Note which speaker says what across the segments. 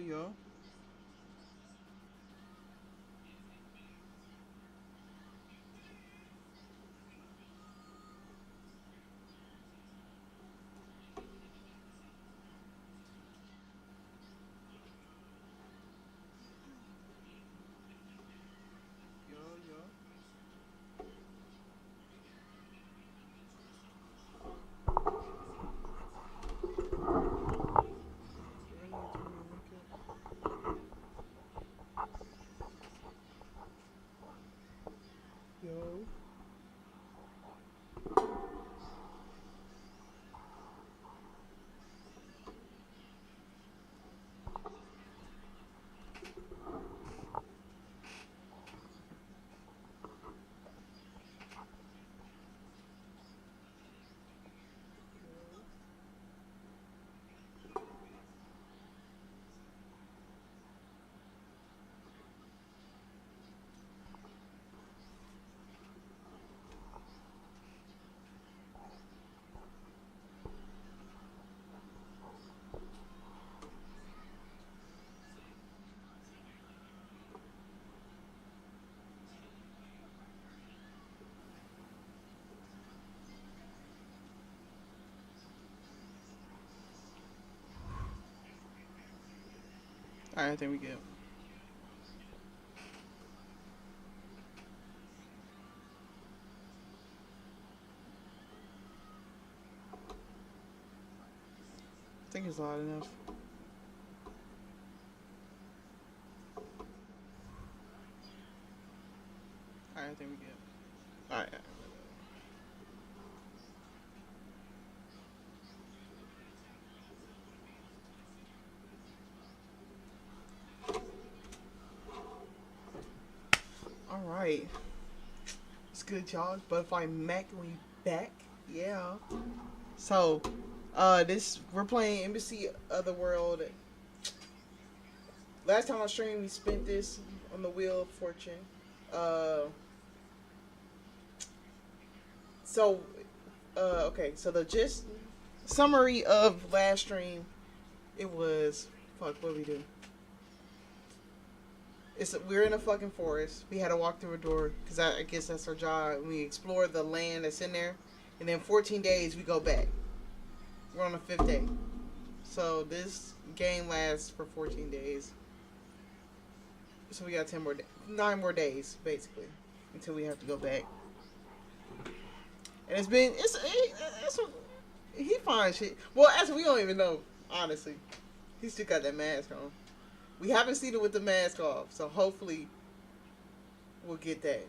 Speaker 1: yo. Yo, yo. Yo. Alright, I think we good. I think it's loud enough. Alright, I think we good. Alright. Alright. It's good, y'all. Butterfly Mac, we back. Yeah. So, this we're playing Embassy Otherworld. Last time I streamed, we spent this on the Wheel of Fortune. Uh, so, okay. So the gist summary of last stream, it was fuck. What we do? We're in a fucking forest. We had to walk through a door because I guess that's our job. We explore the land that's in there, and then 14 days we go back. We're on the 5th day, so this game lasts for 14 days. So we got 9 more days basically until we have to go back. And he finds shit. Well, actually, we don't even know honestly. He still got that mask on. We haven't seen it with the mask off, so hopefully we'll get that.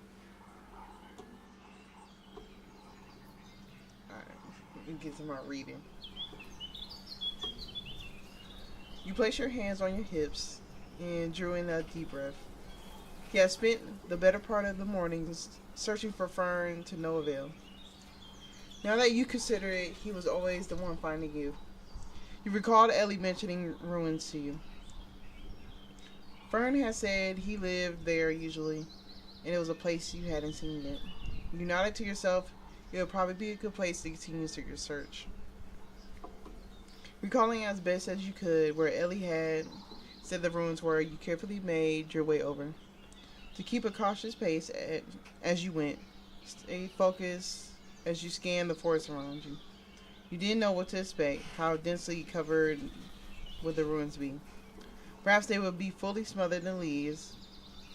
Speaker 1: Alright, let me get to my reading. You place your hands on your hips and drew in a deep breath. He has spent the better part of the mornings searching for Fern to no avail. Now that you consider it, he was always the one finding you. You recalled Ellie mentioning ruins to you. Fern had said he lived there usually, and it was a place you hadn't seen yet. You nodded to yourself. It would probably be a good place to continue your search. Recalling as best as you could where Ellie had said the ruins were, you carefully made your way over. To keep a cautious pace as you went, stay focused as you scanned the forest around you. You didn't know what to expect, how densely covered would the ruins be. Perhaps they would be fully smothered in leaves.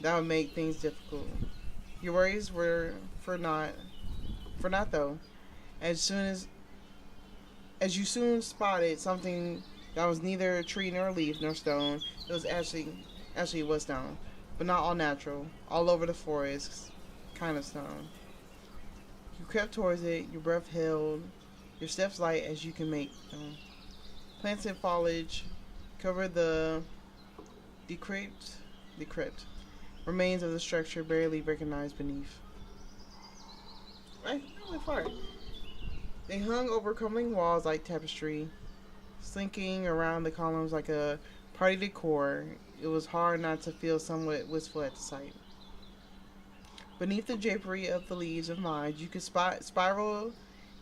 Speaker 1: That would make things difficult. Your worries were for not though. As you soon spotted something that was neither a tree nor a leaf nor stone. It was actually it was stone, but not all natural. All over the forest, kind of stone. You crept towards it. Your breath held. Your steps light as you can make them. Plants and foliage cover the decrepit remains of the structure barely recognized beneath. Right, really far. They hung over crumbling walls like tapestry, slinking around the columns like a party decor. It was hard not to feel somewhat wistful at the sight. Beneath the drapery of the leaves of vines, you could spot spiral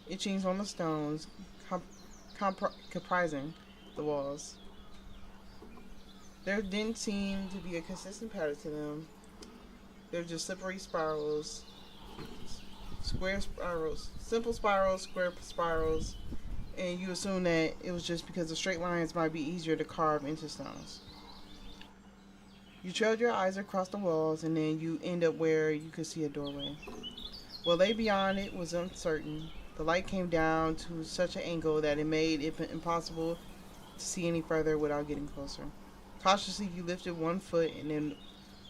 Speaker 1: etchings on the stones, comprising the walls. There didn't seem to be a consistent pattern to them. They're just slippery spirals, square spirals, simple spirals, square spirals, and you assume that it was just because the straight lines might be easier to carve into stones. You trailed your eyes across the walls, and then you end up where you could see a doorway. What lay beyond it was uncertain. The light came down to such an angle that it made it impossible to see any further without getting closer. Cautiously, you lifted one foot and then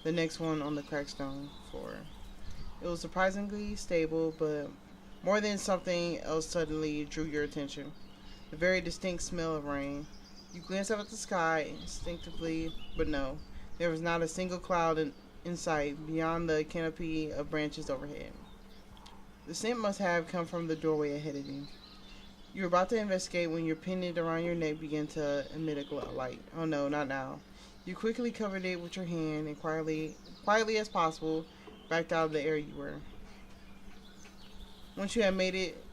Speaker 1: the next one on the cracked stone floor. It was surprisingly stable, but more than something else suddenly drew your attention. The very distinct smell of rain. You glanced up at the sky instinctively, but no, there was not a single cloud in sight beyond the canopy of branches overhead. The scent must have come from the doorway ahead of you. You were about to investigate when your pendant around your neck began to emit a light. Oh no, not now. You quickly covered it with your hand and quietly as possible, backed out of the area you were. Once you had made it,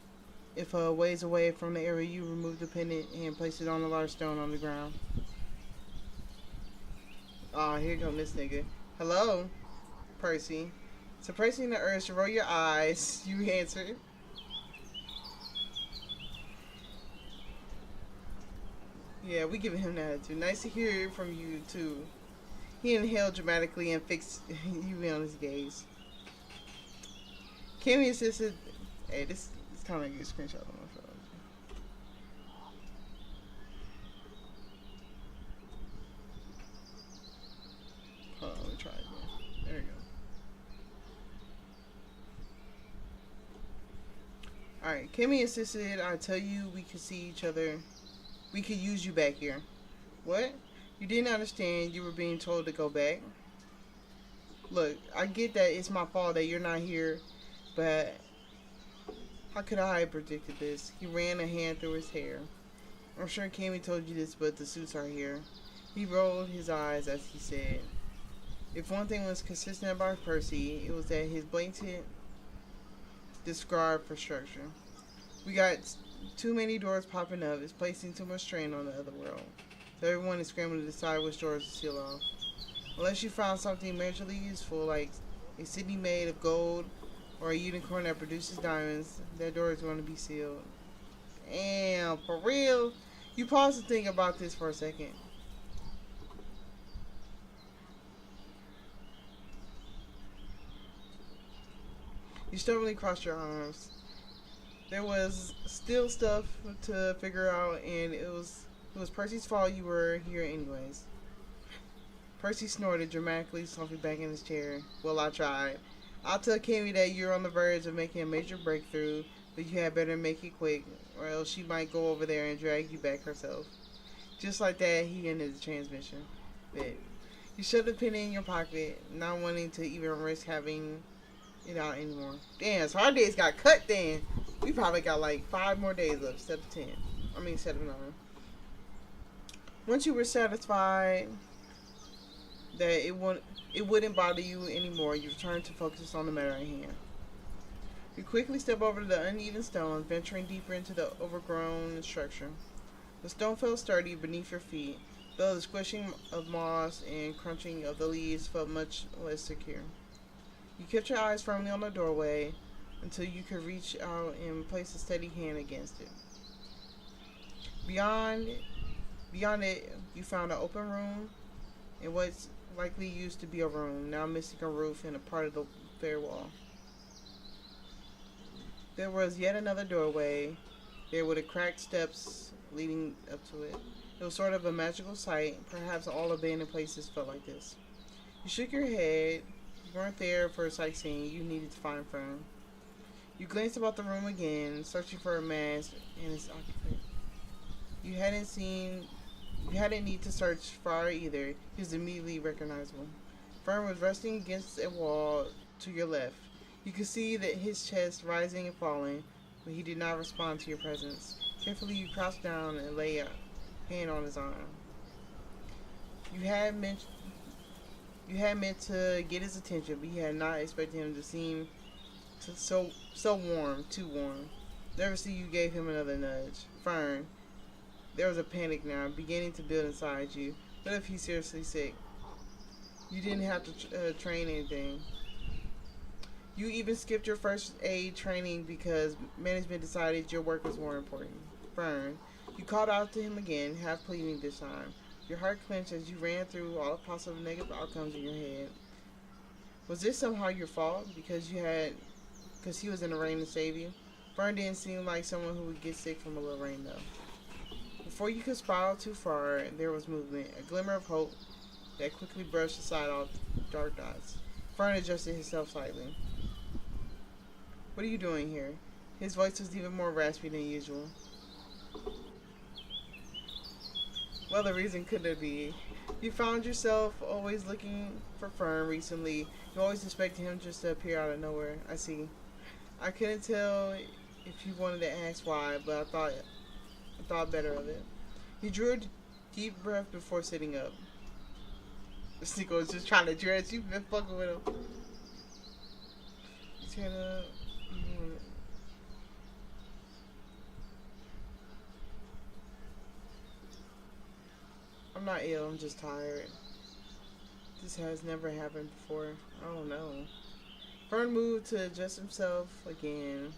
Speaker 1: if a ways away from the area, you removed the pendant and placed it on a large stone on the ground. Oh, here comes this nigga. Hello, Percy. Suppressing the urge to roll your eyes, you answered. Yeah, we giving him that attitude. Nice to hear from you too. He inhaled dramatically and fixed you on his gaze. Kimmy insisted. Hey, this kind of like a screenshot on my phone. Hold on, let me try again. There we go. Alright, Kimmy insisted I tell you we could see each other. We could use you back here. What? You didn't understand you were being told to go back? Look, I get that it's my fault that you're not here, but how could I have predicted this? He ran a hand through his hair. I'm sure Kimmy told you this, but the suits are here. He rolled his eyes as he said, if one thing was consistent about Percy, it was that his blatant disregard for structure. We got too many doors popping up. It's placing too much strain on the Otherworld. So everyone is scrambling to decide which doors to seal off. Unless you found something majorly useful, like a city made of gold or a unicorn that produces diamonds, that door is going to be sealed. Damn, for real? You pause to think about this for a second. You stubbornly crossed your arms. There was still stuff to figure out, and it was Percy's fault you were here anyways. Percy snorted dramatically, slumping back in his chair. Well, I tried. I'll tell Kimmy that you're on the verge of making a major breakthrough, but you had better make it quick, or else she might go over there and drag you back herself. Just like that, he ended the transmission. Bit. You shoved the penny in your pocket, not wanting to even risk having it out anymore. Damn, so our days got cut then. We probably got like 5 more days left instead of 10. Instead of 9. Once you were satisfied that it wouldn't bother you anymore, you returned to focus on the matter at hand. You quickly step over the uneven stones, venturing deeper into the overgrown structure. The stone felt sturdy beneath your feet, though the squishing of moss and crunching of the leaves felt much less secure. You kept your eyes firmly on the doorway until you could reach out and place a steady hand against it. Beyond it, you found an open room in what's likely used to be a room, now missing a roof and a part of the bare wall. There was yet another doorway there with the cracked steps leading up to it. It was sort of a magical sight. Perhaps all abandoned places felt like this. You shook your head. You weren't there for sightseeing. You needed to find Fern. You glanced about the room again, searching for a mask and its occupant. You hadn't need to search far either. He was immediately recognizable. Fern was resting against a wall to your left. You could see that his chest rising and falling, but he did not respond to your presence. Carefully, you crouched down and lay a hand on his arm. You had meant to get his attention, but you had not expected him to seem so warm, too warm. Nervously, you gave him another nudge. Fern. There was a panic now, beginning to build inside you. What if he's seriously sick? You didn't have to train anything. You even skipped your first aid training because management decided your work was more important. Fern, you called out to him again, half pleading this time. Your heart clenched as you ran through all the possible negative outcomes in your head. Was this somehow your fault because he was in the rain to save you? Fern didn't seem like someone who would get sick from a little rain though. Before you could spiral too far, there was movement, a glimmer of hope that quickly brushed aside all dark dots. Fern adjusted himself slightly. What are you doing here? His voice was even more raspy than usual. Well, the reason could it be? You found yourself always looking for Fern recently. You always expected him just to appear out of nowhere. I see. I couldn't tell if you wanted to ask why, but I thought better of it. He drew a deep breath before sitting up. Sneeko was just trying to dress. You've been fucking with him. Stand up. I'm not ill, I'm just tired. This has never happened before. Oh no. Fern moved to adjust himself again.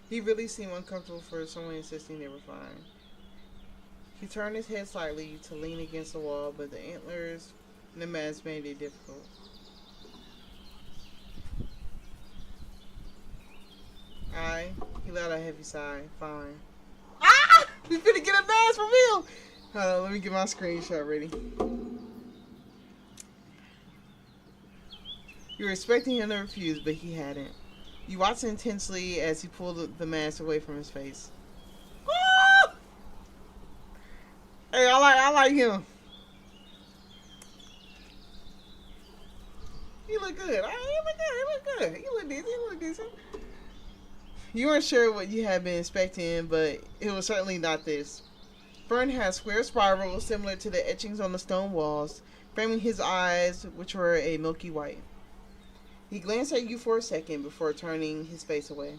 Speaker 1: He really seemed uncomfortable for someone insisting they were fine. He turned his head slightly to lean against the wall, but the antlers and the mask made it difficult. He let out a heavy sigh. Fine. Ah! We finna get a mask from him! Hold on, let me get my screenshot ready. You were expecting him to refuse, but he hadn't. You watched intensely as he pulled the mask away from his face. Ah! Hey, I like him. He look good. He look good. He look decent. You weren't sure what you had been expecting, but it was certainly not this. Fern had square spirals similar to the etchings on the stone walls, framing his eyes, which were a milky white. He glanced at you for a second before turning his face away.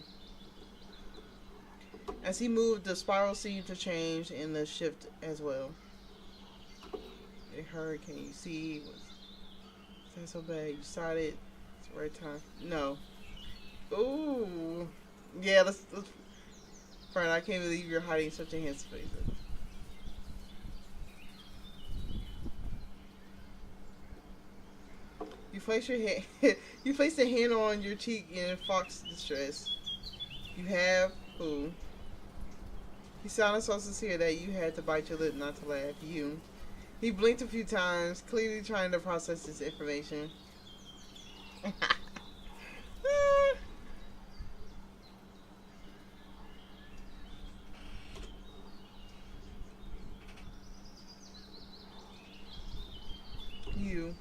Speaker 1: As he moved, the spiral seemed to change and the shift as well. It hurt. Can you see? Was that so bad? You decided it's the right time. No. Ooh. Yeah, let's Fern, I can't believe you're hiding such a handsome face. You place your hand. You place a hand on your cheek in Fox's distress. You have who? He sounded so sincere that you had to bite your lip not to laugh. You. He blinked a few times, clearly trying to process this information. You.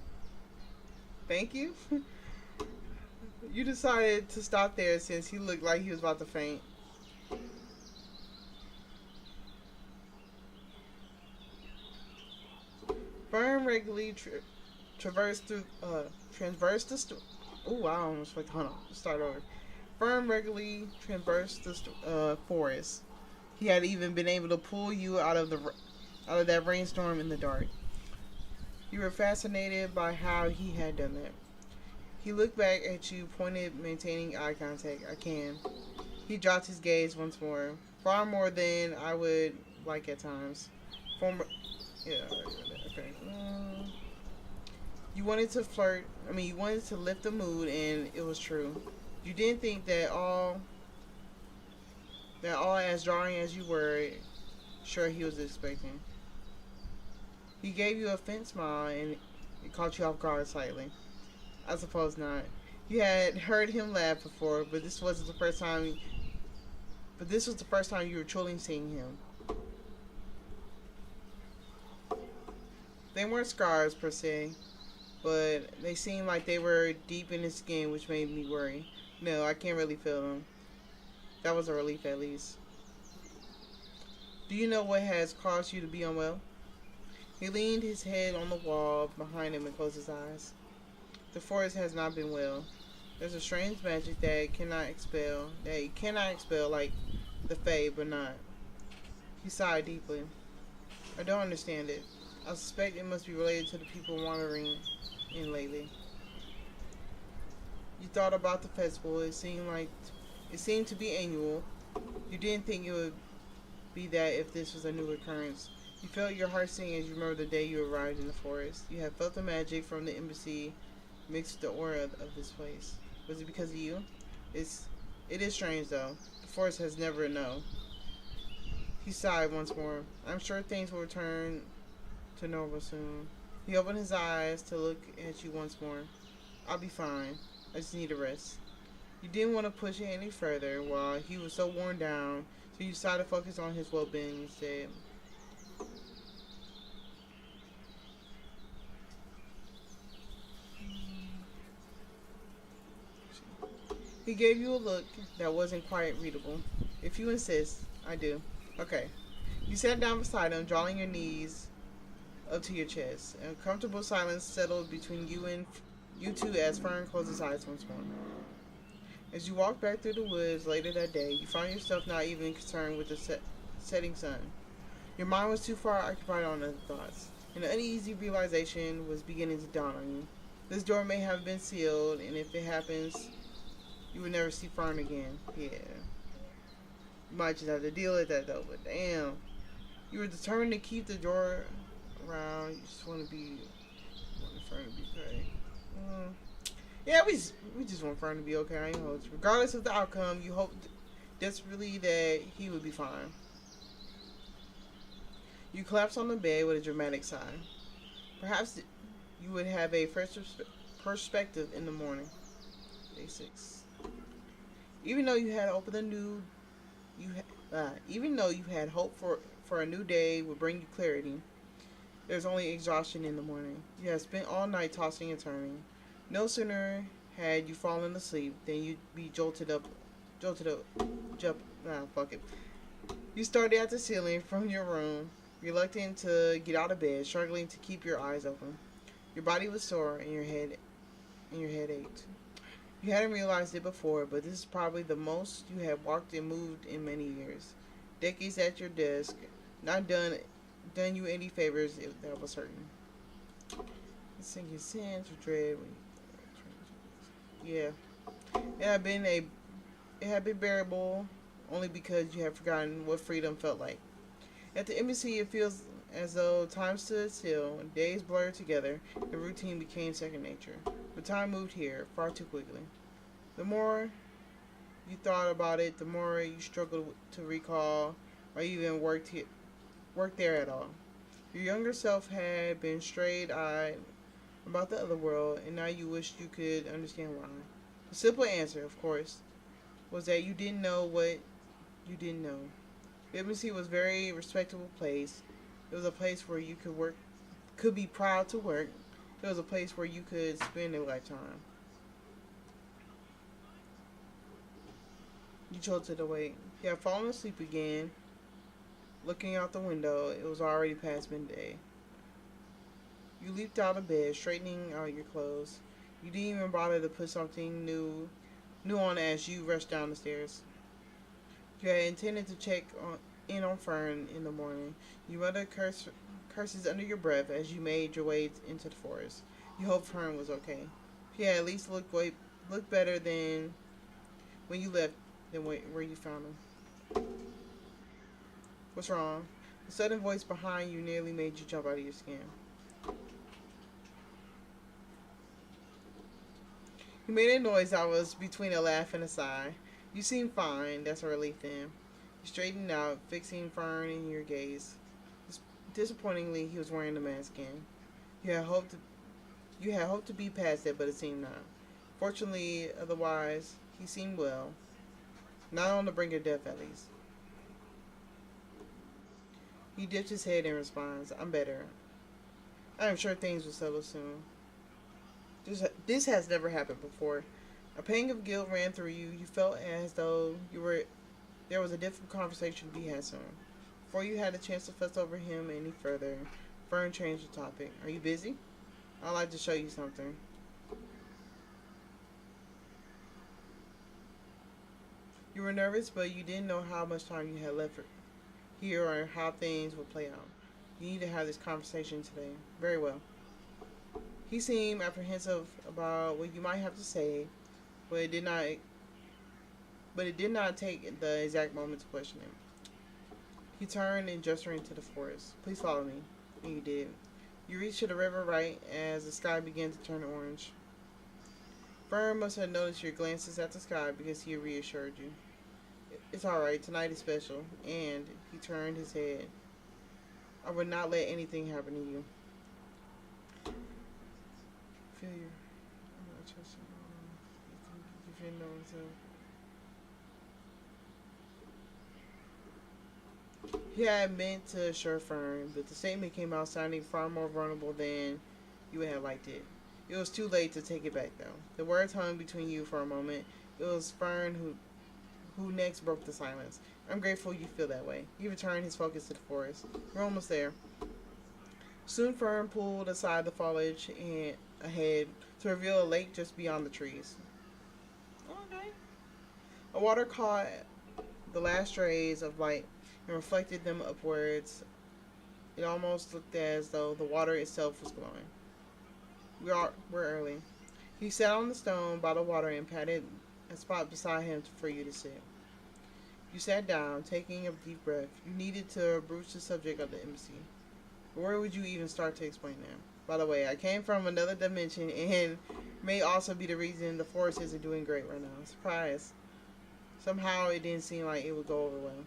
Speaker 1: Thank you? You decided to stop there since he looked like he was about to faint. Fern regularly transversed the I almost like, hold on, start over. Fern regularly traversed the forest. He had even been able to pull you out of that rainstorm in the dark. You were fascinated by how he had done that. He looked back at you, pointed, maintaining eye contact. I can. He dropped his gaze once more. Far more than I would like at times. Yeah, okay. You wanted to flirt. You wanted to lift the mood, and it was true. You didn't think that all as drawing as you were, sure he was expecting. He gave you a faint smile, and it caught you off guard slightly. I suppose not. You had heard him laugh before, but this was the first time you were truly seeing him. They weren't scars per se, but they seemed like they were deep in his skin, which made me worry. No, I can't really feel them. That was a relief at least. Do you know what has caused you to be unwell? He leaned his head on the wall behind him and closed his eyes. The forest has not been well. There's a strange magic that it cannot expel like the Fae, but not. He sighed deeply. I don't understand it. I suspect it must be related to the people wandering in lately. You thought about the festival. It seemed to be annual. You didn't think it would be that if this was a new occurrence. You felt your heart sing as you remember the day you arrived in the forest. You had felt the magic from the embassy mixed with the aura of this place. Was it because of you? It's it is strange though. The forest has never known. He sighed once more. I'm sure things will return to normal soon. He opened his eyes to look at you once more. I'll be fine. I just need a rest. You didn't want to push it any further while he was so worn down, so you decided to focus on his well being instead. He gave you a look that wasn't quite readable. If you insist, I do. Okay. You sat down beside him, drawing your knees up to your chest. A comfortable silence settled between you two as Fern closed his eyes once more. As you walked back through the woods later that day, you found yourself not even concerned with the setting sun. Your mind was too far occupied on other thoughts. An uneasy realization was beginning to dawn on you. This door may have been sealed, and if it happens, you would never see Fern again. Yeah. You might just have to deal with that though, but damn. You were determined to keep the door around. You just want to be, want Fern to be okay. Yeah, we just want Fern to be okay. I ain't hold you. Regardless of the outcome, you hoped desperately that he would be fine. You collapsed on the bed with a dramatic sigh. Perhaps you would have a fresh perspective in the morning. Day 6. Even though you had opened a new, even though you had hope for a new day would bring you clarity, there's only exhaustion in the morning. You had spent all night tossing and turning. No sooner had you fallen asleep than you'd be jolted up, fuck it. You started at the ceiling from your room, reluctant to get out of bed, struggling to keep your eyes open. Your body was sore and your head ached. You hadn't realized it before, but this is probably the most you had walked and moved in many years. Decades at your desk, not done you any favors if that was certain. Sinking sense of dread. Yeah, it had been a it had been bearable only because you had forgotten what freedom felt like. At the embassy, it feels as though time stood still, days blurred together, and routine became second nature. But time moved here far too quickly. The more you thought about it, the more you struggled to recall or even worked there at all. Your younger self had been strayed-eyed about the other world, and now you wished you could understand why. The simple answer, of course, was that you didn't know what you didn't know. The embassy was a very respectable place. It was a place where you could be proud to work. It was a place where you could spend a lifetime. You jolted awake. You had fallen asleep again. Looking out the window, it was already past midday. You leaped out of bed, straightening out your clothes. You didn't even bother to put something new on as you rushed down the stairs. You had intended to in on Fern in the morning. You muttered curses under your breath as you made your way into the forest. You hoped Fern was okay. She had at least looked better than when you left than where you found him. What's wrong? The sudden voice behind you nearly made you jump out of your skin. You made a noise that was between a laugh and a sigh. You seemed fine. That's a relief then. You straightened out, fixing Fern in your gaze. Disappointingly, he was wearing the mask again. You had hoped to be past it, but it seemed not. Fortunately, otherwise, he seemed well. Not on the brink of death, at least. He dipped his head in response. I'm better. I am sure things will settle soon. This has never happened before. A pang of guilt ran through you. You felt as though there was a difficult conversation to be had soon. Before you had a chance to fuss over him any further, Fern changed the topic. Are you busy? I'd like to show you something. You were nervous, but you didn't know how much time you had left here or how things would play out. You need to have this conversation today. Very well. He seemed apprehensive about what you might have to say, but it did not take the exact moment to question him. He turned and gestured into the forest. Please follow me. And you did. You reached to the river right as the sky began to turn orange. Fern must have noticed your glances at the sky because he reassured you. It's alright, tonight is special. And he turned his head. I would not let anything happen to you. Feel your. I'm not trusting. You feel no himself. He had meant to assure Fern, but the statement came out sounding far more vulnerable than you would have liked it. It was too late to take it back, though. The words hung between you for a moment. It was Fern who next broke the silence. I'm grateful you feel that way. He returned his focus to the forest. We're almost there. Soon Fern pulled aside the foliage and ahead to reveal a lake just beyond the trees. Okay. A water caught the last rays of light and reflected them upwards. It almost looked as though the water itself was glowing. We're early. He sat on the stone by the water and patted a spot beside him for you to sit. You sat down, taking a deep breath. You needed to broach the subject of the embassy. But where would you even start to explain that? By the way, I came from another dimension and may also be the reason the forest isn't doing great right now. Surprise. Somehow it didn't seem like it would go over well.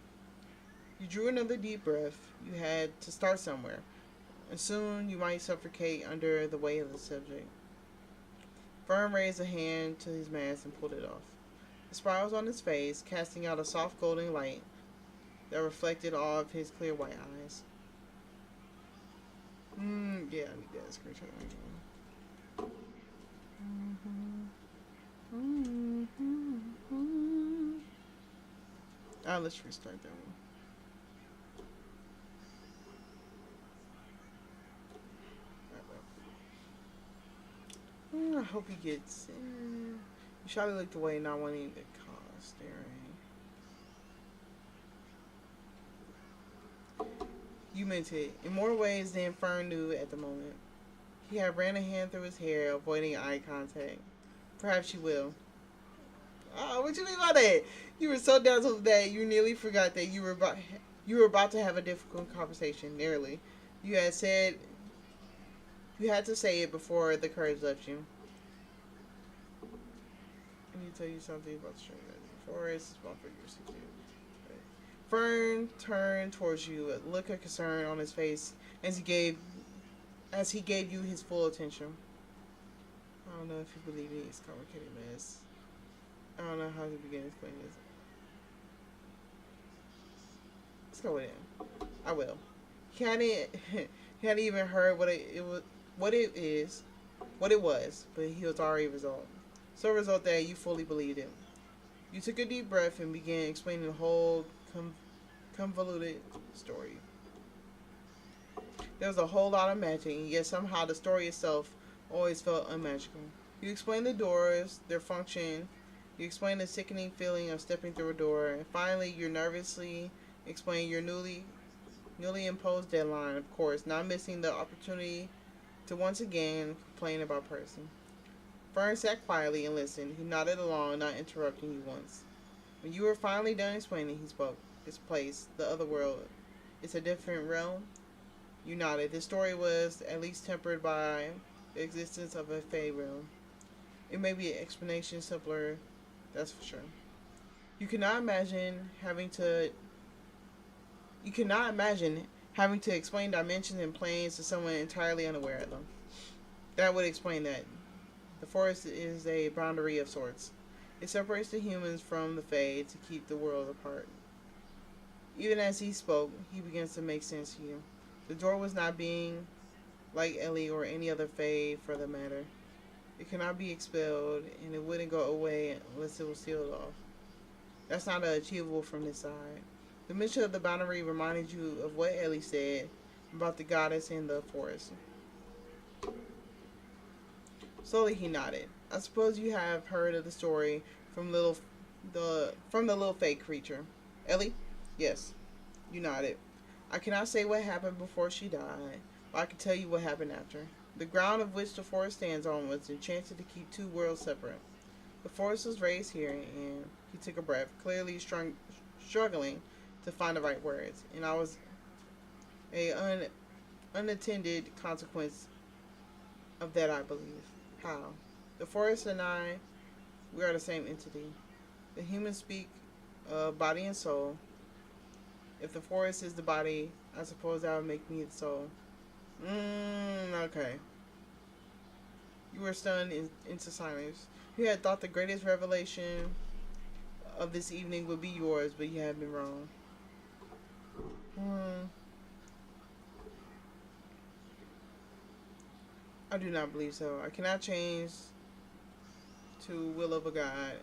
Speaker 1: You drew another deep breath. You had to start somewhere. And soon you might suffocate under the weight of the subject. Fern raised a hand to his mask and pulled it off. The spirals on his face, casting out a soft golden light that reflected all of his clear white eyes. Yeah, I need that screenshot. Let's restart that one. I hope he gets in. You surely looked away, not wanting to cause staring. You meant it. In more ways than Fern knew at the moment. He had ran a hand through his hair, avoiding eye contact. Perhaps you will. Oh, what you mean by that? You were so dazzled that you nearly forgot that you were about to have a difficult conversation. Nearly. You had to say it before the courage left you. Let me tell you something about the stranger. The forest is one for years to do. Fern turned towards you, a look of concern on his face as he gave you his full attention. I don't know if you believe me, it's a complicated mess. I don't know how to begin to explain this. Let's go with him. I will. He hadn't even heard what it was, but he was already resolved. So resolved that you fully believed him. You took a deep breath and began explaining the whole convoluted story. There was a whole lot of magic, and yet somehow the story itself always felt unmagical. You explained the doors, their function. You explained the sickening feeling of stepping through a door, and finally, you nervously explained your newly imposed deadline. Of course, not missing the opportunity to once again complain about Percy. Fern sat quietly and listened. He nodded along, not interrupting you once. When you were finally done explaining, he spoke. This place, the Otherworld, it's a different realm. You nodded. This story was at least tempered by the existence of a fey realm. It may be an explanation simpler, that's for sure. You cannot imagine having to explain dimensions and planes to someone entirely unaware of them. That would explain that. The forest is a boundary of sorts. It separates the humans from the Fae to keep the world apart. Even as he spoke, he begins to make sense to you. The door was not being like Ellie or any other Fae for the matter. It cannot be expelled, and it wouldn't go away unless it was sealed off. That's not achievable from this side. The mention of the boundary reminded you of what Ellie said about the goddess in the forest. Slowly he nodded. I suppose you have heard of the story from the little fake creature. Ellie? Yes. You nodded. I cannot say what happened before she died, but I can tell you what happened after. The ground of which the forest stands on was enchanted to keep two worlds separate. The forest was raised here, and he took a breath, clearly struggling to find the right words. And I was a unintended consequence of that, I believe. How? The forest and I, we are the same entity. The humans speak body and soul. If the forest is the body, I suppose that would make me the soul. Okay. You were stunned into silence. You had thought the greatest revelation of this evening would be yours, but you have been wrong. I do not believe so. I cannot change to will of a god.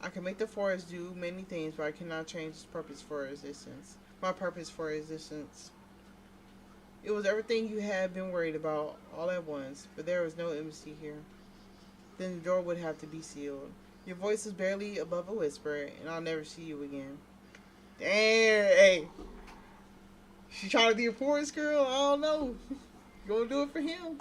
Speaker 1: I can make the forest do many things, but I cannot change its purpose for existence. My purpose for existence. It was everything you had been worried about all at once, but there was no embassy here. Then the door would have to be sealed. Your voice is barely above a whisper, and I'll never see you again. Damn, hey. She trying to be a forest girl? I don't know. You gonna do it for him?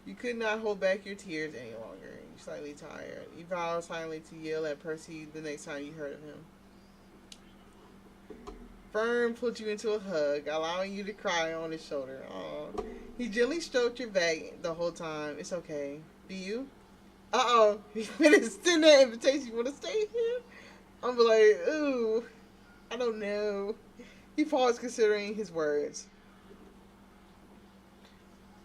Speaker 1: You could not hold back your tears any longer. You're slightly tired. You vowed silently to yell at Percy the next time you heard of him. Fern pulled you into a hug, allowing you to cry on his shoulder. Aww. He gently stroked your back the whole time. It's okay. Do you? Uh-oh. He's gonna extend that invitation. You want to stay here? I'm like, ooh. I don't know. He paused, considering his words.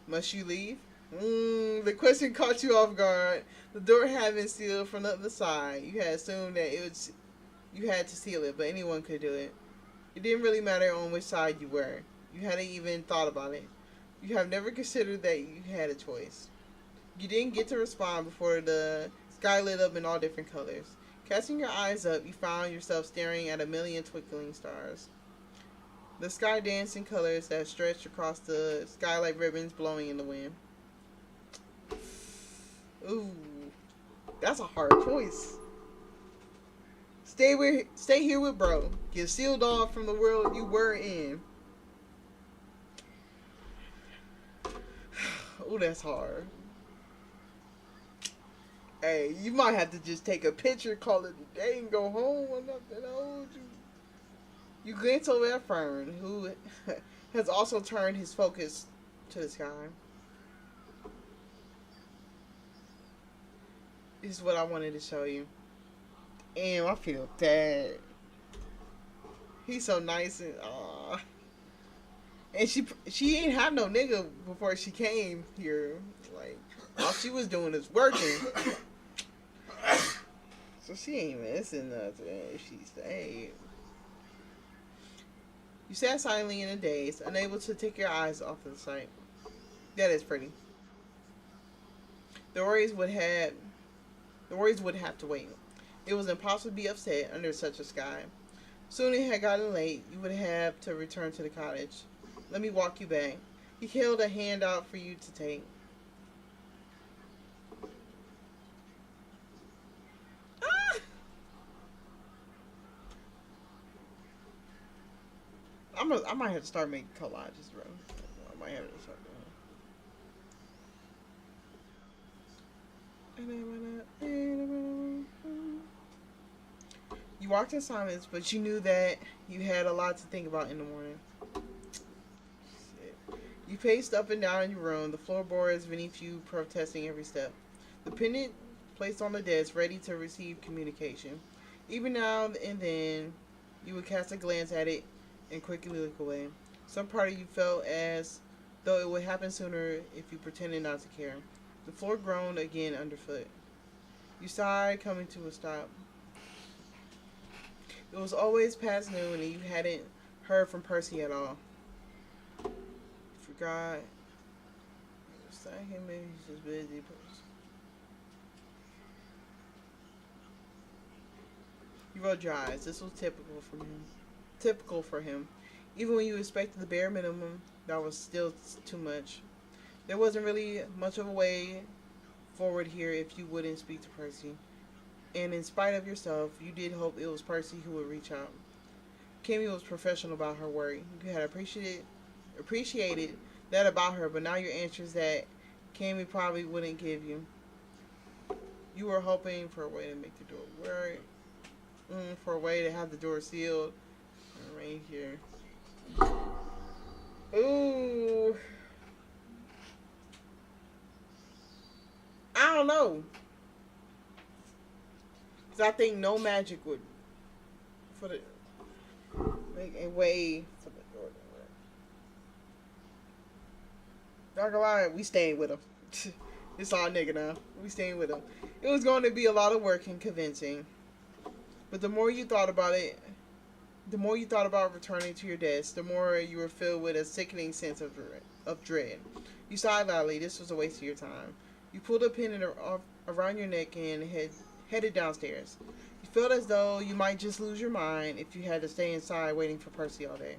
Speaker 1: Must you leave? The question caught you off guard. The door had been sealed from the other side. You had assumed that you had to seal it, but anyone could do it. It didn't really matter on which side you were. You hadn't even thought about it. You have never considered that you had a choice. You didn't get to respond before the sky lit up in all different colors. Casting your eyes up, you found yourself staring at a million twinkling stars. The sky danced in colors that stretched across the sky like ribbons blowing in the wind. Ooh, that's a hard choice. Stay here with bro. Get sealed off from the world you were in. Ooh, that's hard. Hey, you might have to just take a picture, call it a day, and go home or nothing. Oh, you glance over at Fern, who has also turned his focus to the sky. This is what I wanted to show you. Damn, I feel bad. He's so nice and and she ain't have no nigga before she came here. Like, all she was doing is working. So she ain't missing nothing if she stayed. You sat silently in a daze, unable to take your eyes off of the sight. That is pretty. The worries would have to wait. It was impossible to be upset under such a sky. Soon it had gotten late. You would have to return to the cottage. Let me walk you back. He held a hand out for you to take. Ah! I might have to start making collages, bro. I might have to start doing. You walked in silence, but you knew that you had a lot to think about in the morning. You paced up and down in your room, the floorboards beneath you protesting every step. The pendant placed on the desk, ready to receive communication. Even now and then, you would cast a glance at it and quickly look away. Some part of you felt as though it would happen sooner if you pretended not to care. The floor groaned again underfoot. You sighed, coming to a stop. It was always past noon and you hadn't heard from Percy at all. You forgot. Maybe he's just busy. You rolled your eyes. This was typical for him. Even when you expected the bare minimum, that was still too much. There wasn't really much of a way forward here if you wouldn't speak to Percy. And in spite of yourself, you did hope it was Percy who would reach out. Kimmy was professional about her work. You had appreciated that about her, but now your answers that Kimmy probably wouldn't give you. You were hoping for a way to make the door work, for a way to have the door sealed. Right here. Ooh. I don't know. Because I think no magic would for the make a way for the door to work. Not gonna lie, we staying with him. It's all nigga now. We staying with him. It was going to be a lot of work and convincing. But the more you thought about it, the more you thought about returning to your desk, the more you were filled with a sickening sense of dread. You sighed loudly. This was a waste of your time. You pulled a pin around your neck and headed downstairs. You felt as though you might just lose your mind if you had to stay inside waiting for Percy all day.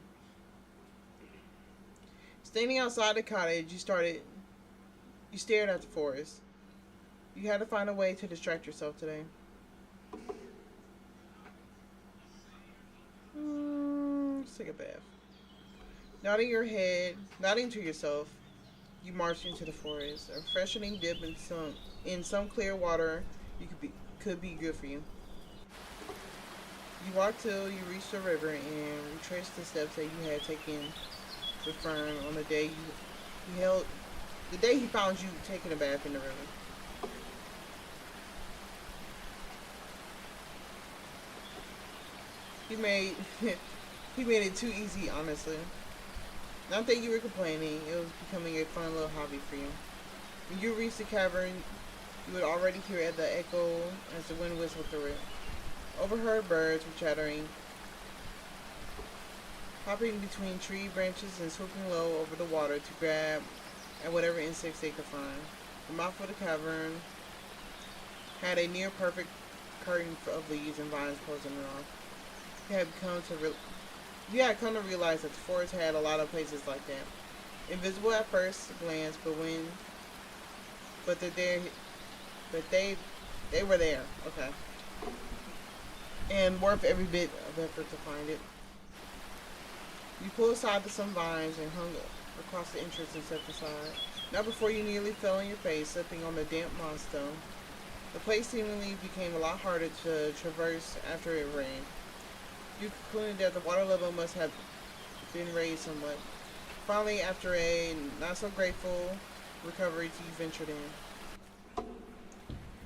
Speaker 1: Standing outside the cottage, you stared at the forest. You had to find a way to distract yourself today. Let's take a bath. Nodding to yourself, you marched into the forest. A freshening dip in some clear water could be good for you. You walked till you reached the river and retraced the steps that you had taken with Fern on the day the day he found you taking a bath in the river. He made it too easy, honestly. Not that you were complaining, it was becoming a fun little hobby for you. When you reached the cavern, you would already hear the echo as the wind whistled through it. Overheard birds were chattering, hopping between tree branches and swooping low over the water to grab at whatever insects they could find. The mouth of the cavern had a near perfect curtain of leaves and vines closing it off. You had come to realize that the forest had a lot of places like that. Invisible at first glance, they were there. Okay. And worth every bit of effort to find it. You pulled aside some vines and hung across the entrance and stepped aside. Not before you nearly fell on your face, slipping on the damp mossstone. The place seemingly became a lot harder to traverse after it rained. You concluded that the water level must have been raised somewhat. Finally, after a not-so-grateful recovery, you ventured in.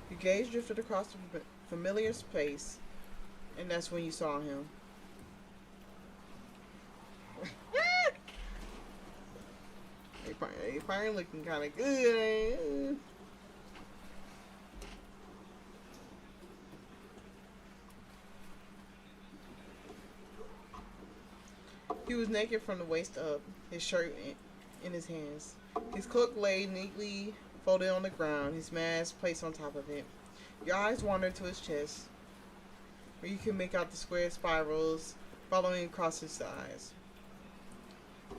Speaker 1: Your gaze drifted across the familiar space, and that's when you saw him. They probably looking kind of good. He was naked from the waist up, his shirt in his hands. His cloak lay neatly folded on the ground, his mask placed on top of it. Your eyes wandered to his chest, where you could make out the square spirals following across his eyes.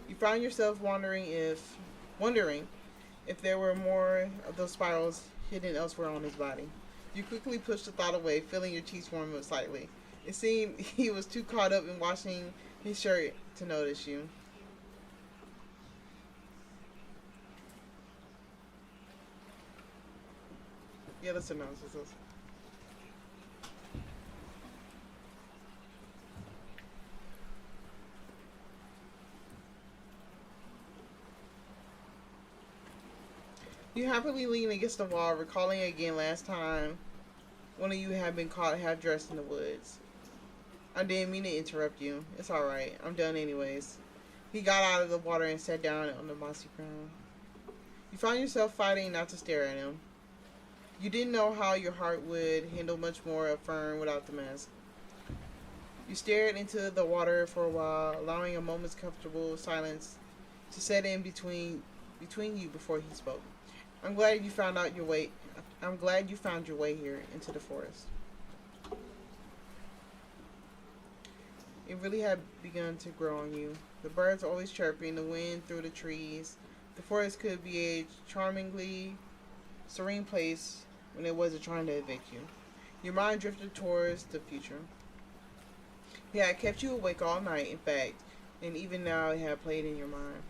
Speaker 1: You found yourself wondering if there were more of those spirals hidden elsewhere on his body. You quickly pushed the thought away, feeling your cheeks warm slightly. It seemed he was too caught up in washing his shirt to notice you. Yeah, let's announce this. You happily leaned against the wall, recalling again last time one of you had been caught half-dressed in the woods. I didn't mean to interrupt you. It's alright. I'm done anyways. He got out of the water and sat down on the mossy ground. You found yourself fighting not to stare at him. You didn't know how your heart would handle much more of Fern without the mask. You stared into the water for a while, allowing a moment's comfortable silence to set in between you before he spoke. I'm glad you found your way here into the forest. It really had begun to grow on you. The birds always chirping, the wind through the trees. The forest could be a charmingly serene place when it wasn't trying to evict you. Your mind drifted towards the future. Yeah, it kept you awake all night, in fact, and even now it had played in your mind.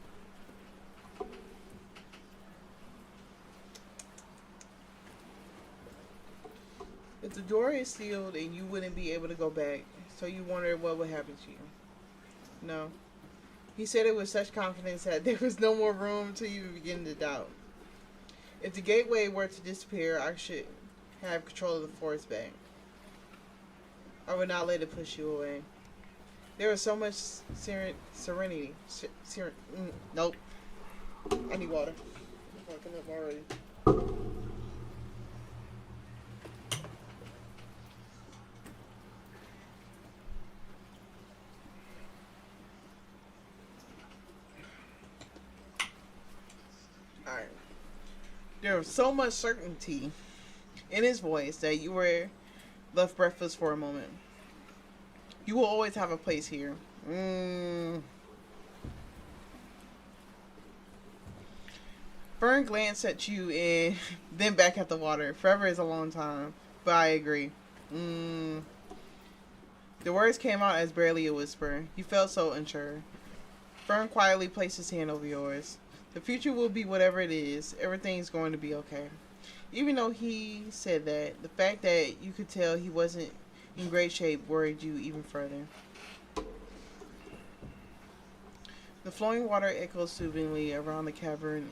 Speaker 1: If the door is sealed and you wouldn't be able to go back, so you wondered what would happen to you. No. He said it with such confidence that there was no more room to even begin to doubt. If the gateway were to disappear, I should have control of the forest back. I would not let it push you away. There was so much serenity. Nope. I need water. I'm fucking up already. Alright. There was so much certainty in his voice that you were left breathless for a moment. You will always have a place here. Fern glanced at you and then back at the water. Forever is a long time, but I agree. The words came out as barely a whisper. You felt so unsure. Fern quietly placed his hand over yours. The future will be whatever it is. Everything's going to be okay. Even though he said that, the fact that you could tell he wasn't in great shape worried you even further. The flowing water echoed soothingly around the cavern,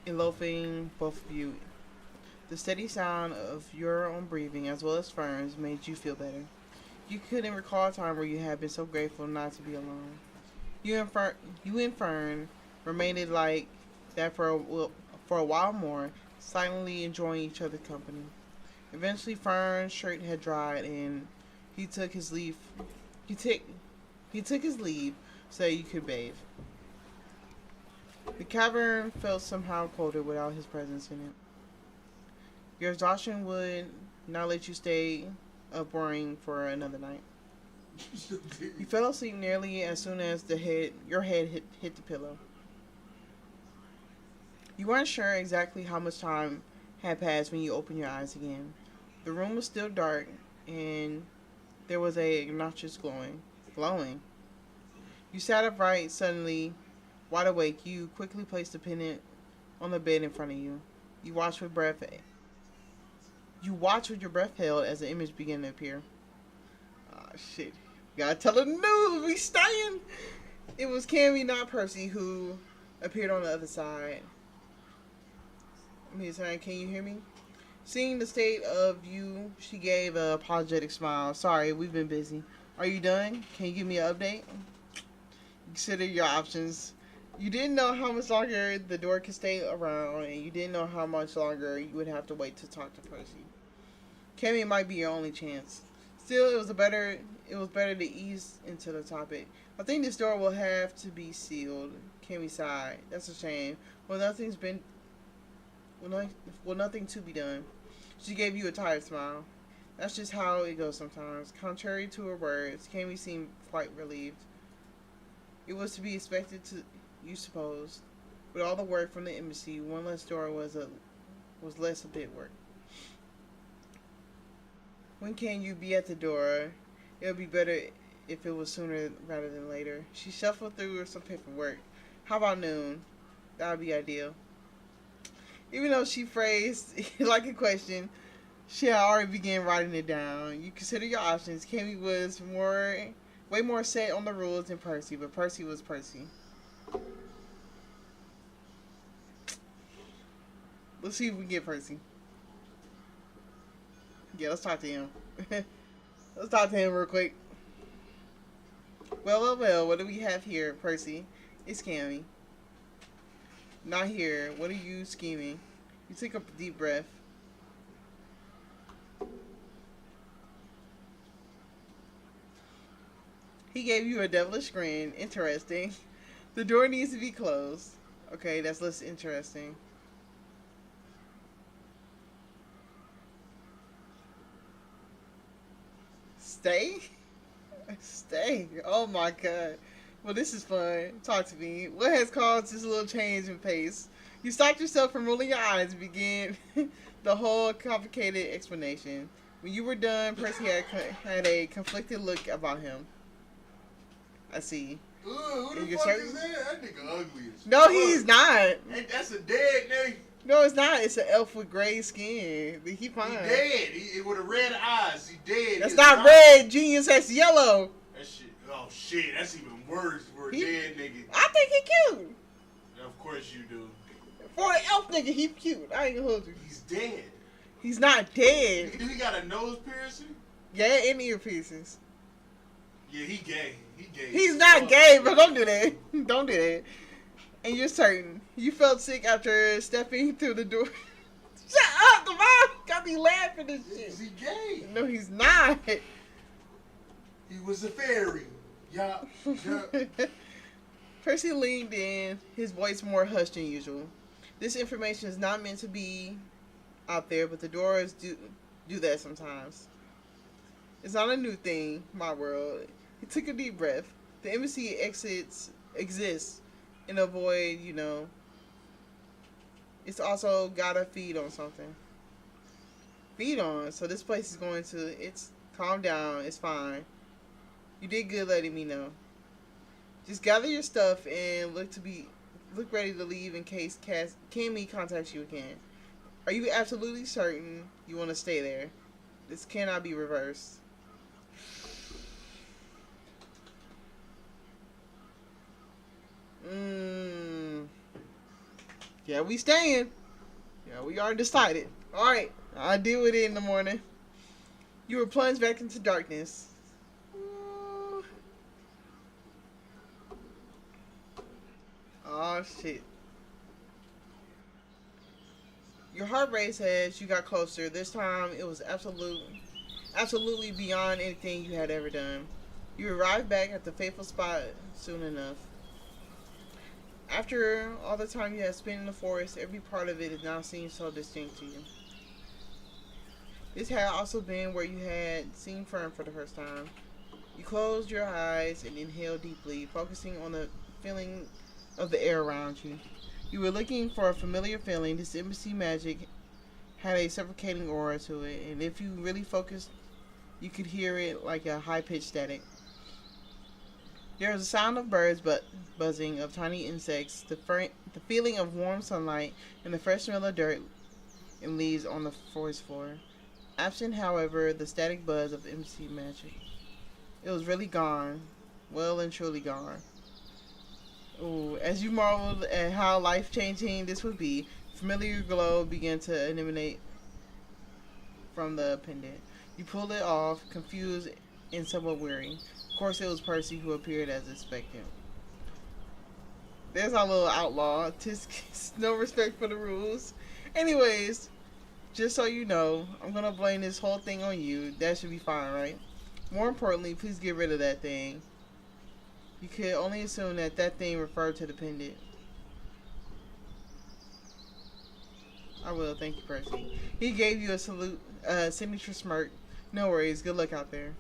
Speaker 1: enveloping both of you. The steady sound of your own breathing, as well as Fern's, made you feel better. You couldn't recall a time where you had been so grateful not to be alone. You and Fern remained like that for a while more, silently enjoying each other's company. Eventually, Fern's shirt had dried, and he took his leave. He took his leave so that you could bathe. The cavern felt somehow colder without his presence in it. Your exhaustion would not let you stay up worrying for another night. You fell asleep nearly as soon as your head hit the pillow. You weren't sure exactly how much time had passed when you opened your eyes again. The room was still dark, and there was a obnoxious glowing. You sat upright suddenly, wide awake. You quickly placed the pendant on the bed in front of you. You watched with your breath held as the image began to appear. Ah, shit. Gotta tell the news. We staying. It was Cammy, not Percy, who appeared on the other side. Can you hear me? Seeing the state of you, she gave a apologetic smile. Sorry, we've been busy. Are you done? Can you give me an update? Consider your options. You didn't know how much longer the door could stay around, and you didn't know how much longer you would have to wait to talk to Percy. Cammy might be your only chance. Still, it was better to ease into the topic. I think this door will have to be sealed. Cammy sighed. That's a shame. Well, nothing to be done. She gave you a tired smile. That's just how it goes sometimes. Contrary to her words, Cammy seemed quite relieved. It was to be expected, you supposed. With all the work from the embassy, one less door was less a bit work. When can you be at the door? It would be better if it was sooner rather than later. She shuffled through some paperwork. How about noon? That would be ideal. Even though she phrased it like a question, she had already began writing it down. You consider your options. Cammy was way more set on the rules than Percy, but Percy was Percy. Let's see if we can get Percy. Yeah, let's talk to him. Let's talk to him real quick. Well, what do we have here, Percy? It's Cammy. Not here. What are you scheming? You took a deep breath. He gave you a devilish grin. Interesting. The door needs to be closed. Okay, that's less interesting. Stay? Stay. Oh my god. Well, this is fun. Talk to me. What has caused this little change in pace? You stopped yourself from rolling your eyes and began the whole complicated explanation. When you were done, Percy had a conflicted look about him. I see.
Speaker 2: Who the fuck is that? That nigga ugly as
Speaker 1: No,
Speaker 2: fuck.
Speaker 1: he's not.
Speaker 2: And that's a dead nigga.
Speaker 1: No, it's not. It's an elf with gray skin. He fine.
Speaker 2: He dead. He with a red eyes. He dead.
Speaker 1: That's not red. Genius has yellow.
Speaker 2: That shit. Oh shit. That's even worse for a dead nigga.
Speaker 1: I think he cute.
Speaker 2: Of course you do.
Speaker 1: For an elf nigga, he cute. I ain't gonna hold you.
Speaker 2: He's dead.
Speaker 1: He's not dead.
Speaker 2: Do he got a nose piercing?
Speaker 1: Yeah, and ear piercings.
Speaker 2: Yeah, he gay. He gay.
Speaker 1: He's not gay, but don't do that. Don't do that. And you're certain you felt sick after stepping through the door. Shut up, come on! Got me laughing and shit.
Speaker 2: Is he gay?
Speaker 1: No, he's not.
Speaker 2: He was a fairy. Yeah.
Speaker 1: Percy leaned in, his voice more hushed than usual. This information is not meant to be out there, but the doors do that sometimes. It's not a new thing, my world. He took a deep breath. The embassy exists in a void, you know. It's also gotta feed on something. Feed on. So this place is going to. It's calm down. It's fine. You did good letting me know. Just gather your stuff and look ready to leave in case Cammy contacts you again. Are you absolutely certain you want to stay there? This cannot be reversed. Yeah, we staying. Yeah, we are decided. Alright, I'll deal with it in the morning. You were plunged back into darkness. Oh, shit. Your heart raced as you got closer. This time, it was absolutely beyond anything you had ever done. You arrived back at the fateful spot soon enough. After all the time you had spent in the forest, every part of it now seems so distinct to you. This had also been where you had seen Fern for the first time. You closed your eyes and inhaled deeply, focusing on the feeling of the air around you. You were looking for a familiar feeling. This embassy magic had a suffocating aura to it, and if you really focused, you could hear it like a high-pitched static. There was a sound of birds buzzing, of tiny insects, the feeling of warm sunlight, and the fresh smell of dirt and leaves on the forest floor. Absent, however, the static buzz of embassy magic. It was really gone, well and truly gone. Ooh, as you marveled at how life-changing this would be, familiar glow began to emanate from the pendant. You pulled it off, confused and somewhat weary. Of course, it was Percy who appeared as expected. There's our little outlaw. Tisk, no respect for the rules. Anyways, just so you know, I'm going to blame this whole thing on you. That should be fine, right? More importantly, please get rid of that thing. You could only assume that thing referred to the pendant. I will, thank you, Percy. He gave you a signature smirk. No worries, good luck out there.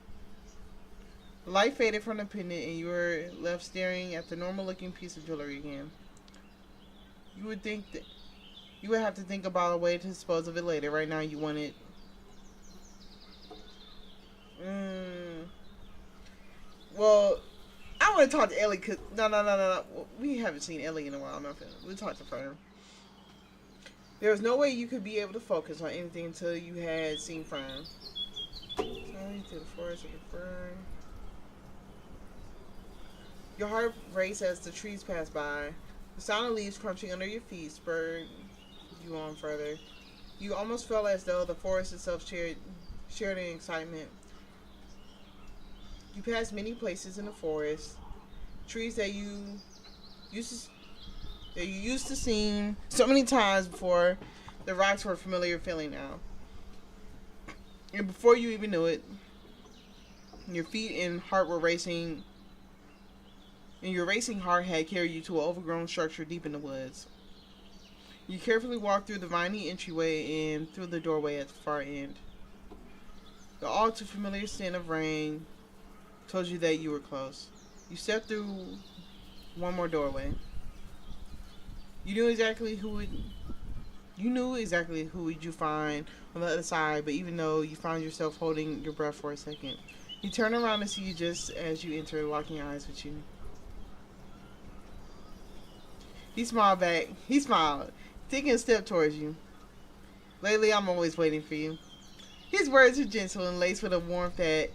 Speaker 1: The light faded from the pendant and you were left staring at the normal looking piece of jewelry again. You would think that you would have to think about a way to dispose of it later. Right now you want it. Well, I want to talk to Ellie because no. We haven't seen Ellie in a while. Nothing. We'll talk to Fern. There was no way you could be able to focus on anything until you had seen Fern. Sorry to the forest of the Fern. Your heart raced as the trees passed by. The sound of leaves crunching under your feet spurred you on further. You almost felt as though the forest itself shared in excitement. You passed many places in the forest, trees that you used to see so many times before. The rocks were a familiar feeling now. And before you even knew it, your feet and heart were racing. And your racing heart had carried you to an overgrown structure deep in the woods. You carefully walked through the viney entryway and through the doorway at the far end. The all too familiar scent of rain told you that you were close. You stepped through one more doorway. You knew exactly who would you find on the other side, but even though you found yourself holding your breath for a second, He turned around to see you just as you entered, locking eyes with you. He smiled back. He smiled, taking a step towards you. Lately, I'm always waiting for you. His words were gentle and laced with a warmth that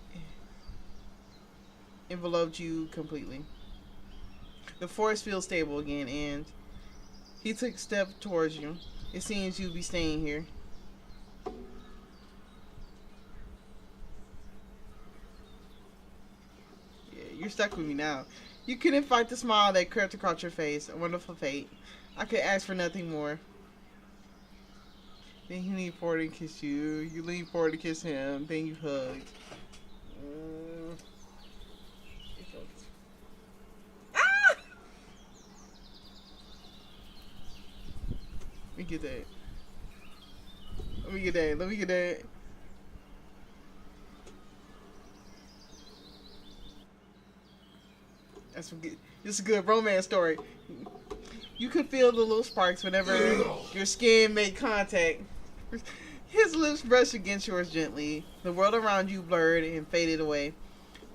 Speaker 1: enveloped you completely. The force feels stable again, and he took a step towards you. It seems you'll be staying here. Yeah, you're stuck with me now. You couldn't fight the smile that crept across your face. A wonderful fate. I could ask for nothing more. Then he leaned forward and kissed you. You leaned forward to kiss him. Then you hugged. Ah! Let me get that. Let me get that. Let me get that. That's some good. This is a good romance story. You could feel the little sparks whenever your skin made contact. His lips brushed against yours gently. The world around you blurred and faded away.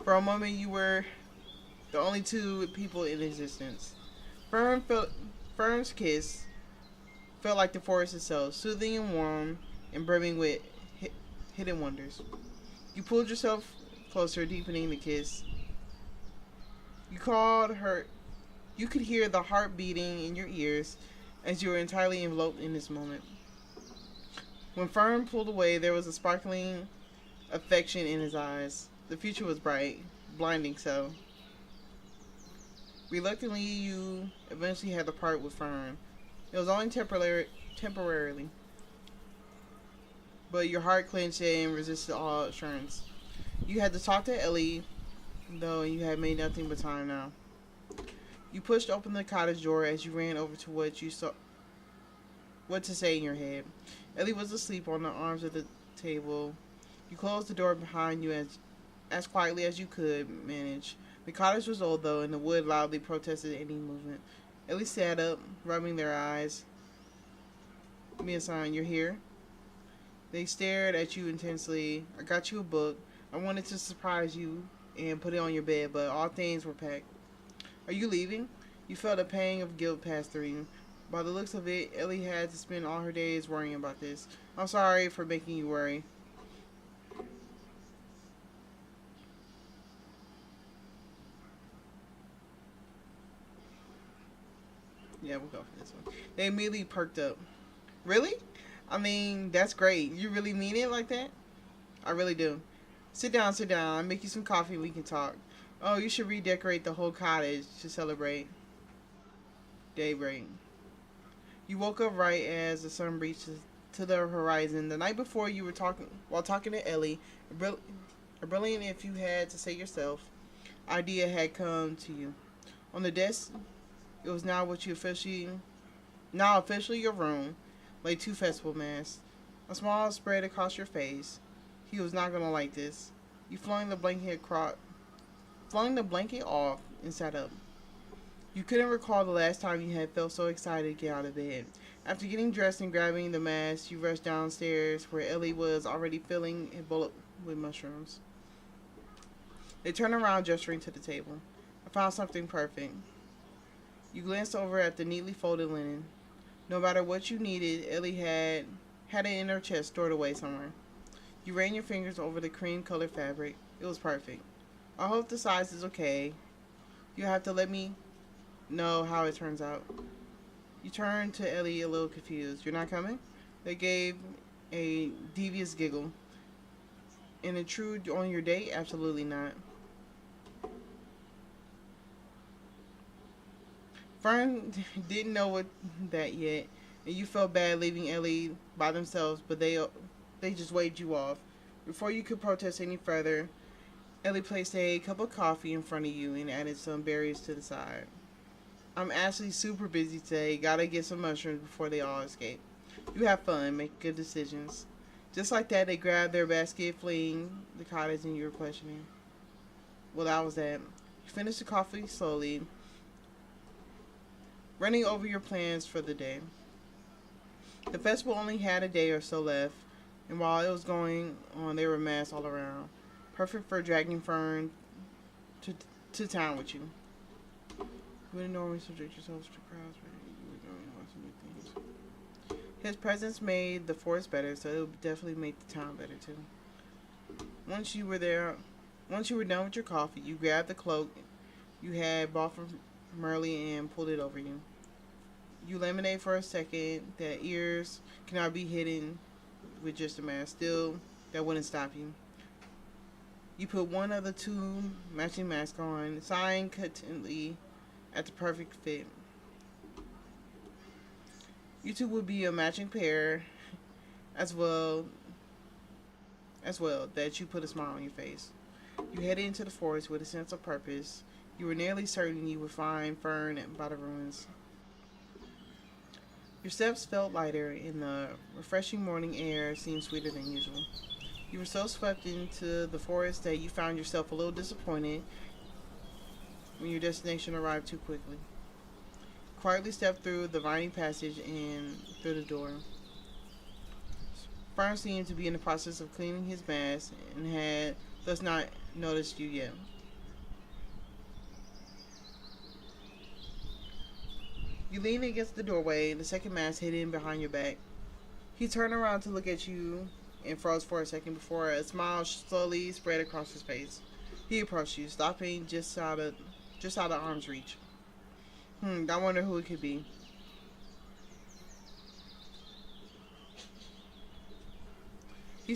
Speaker 1: For a moment, you were the only two people in existence. Fern's kiss felt like the forest itself, soothing and warm and brimming with hidden wonders. You pulled yourself closer, deepening the kiss. You called her. You could hear the heart beating in your ears as you were entirely enveloped in this moment. When Fern pulled away, there was a sparkling affection in his eyes. The future was bright, blinding so. Reluctantly, you eventually had to part with Fern. It was only temporarily. But your heart clenched and resisted all assurance. You had to talk to Ellie, though you had made nothing but time now. You pushed open the cottage door as you ran over to what to say in your head. Ellie was asleep on the arms of the table. You closed the door behind you as quietly as you could manage. The cottage was old, though, and the wood loudly protested any movement. Ellie sat up, rubbing their eyes. Give me a sign. You're here? They stared at you intensely. I got you a book. I wanted to surprise you and put it on your bed, but all things were packed. Are you leaving? You felt a pang of guilt pass through you. By the looks of it, Ellie had to spend all her days worrying about this. I'm sorry for making you worry. Yeah, we'll go for this one. They immediately perked up. Really? I mean, that's great. You really mean it like that? I really do. Sit down, sit down. I'll make you some coffee and we can talk. Oh, you should redecorate the whole cottage to celebrate daybreak. You woke up right as the sun reached to the horizon. The night before, you were talking to Ellie. A brilliant, if you had to say yourself, idea had come to you. On the desk, it was now officially your room, lay two festival masks. A smile spread across your face. He was not gonna like this. You flung the blanket off and sat up. You couldn't recall the last time you had felt so excited to get out of bed. After getting dressed and grabbing the mask, you rushed downstairs where Ellie was already filling a bullet with mushrooms. They turned around, gesturing to the table. I found something perfect. You glanced over at the neatly folded linen. No matter what you needed, Ellie had it in her chest stored away somewhere. You ran your fingers over the cream-colored fabric. It was perfect. I hope the size is okay. You have to let me know how it turns out. You turned to Ellie a little confused. You're not coming? They gave a devious giggle. An intrude on your date? Absolutely not. Fern didn't know that yet, and you felt bad leaving Ellie by themselves, but they just waved you off. Before you could protest any further, Ellie placed a cup of coffee in front of you and added some berries to the side. I'm actually super busy today. Gotta get some mushrooms before they all escape. You have fun, make good decisions. Just like that, they grabbed their basket, fleeing the cottage, and you were questioning. Well, that was that. You finished the coffee slowly, running over your plans for the day. The festival only had a day or so left, and while it was going on, there were masks all around. perfect for dragging Fern to, to town with you. You wouldn't normally subject yourselves to crowds, but you would normally want some new things. His presence made the forest better, so it would definitely make the town better too. Once you were done with your coffee, you grabbed the cloak you had bought from Merle and pulled it over you. You laminate for a second that ears cannot be hidden with just a mask. Still, that wouldn't stop you. You put one of the two matching masks on, sighing contentedly at the perfect fit. You two would be a matching pair as well that you put a smile on your face. You headed into the forest with a sense of purpose. You were nearly certain you would find Fern by the ruins. Your steps felt lighter, and the refreshing morning air seemed sweeter than usual. You were so swept into the forest that you found yourself a little disappointed when your destination arrived too quickly. Quietly stepped through the viney passage and through the door. Fern seemed to be in the process of cleaning his mask and had thus not noticed you yet. You leaned against the doorway, the second mask hidden behind your back. He turned around to look at you and froze for a second before a smile slowly spread across his face. He approached you, stopping just out of arm's reach. I wonder who it could be. He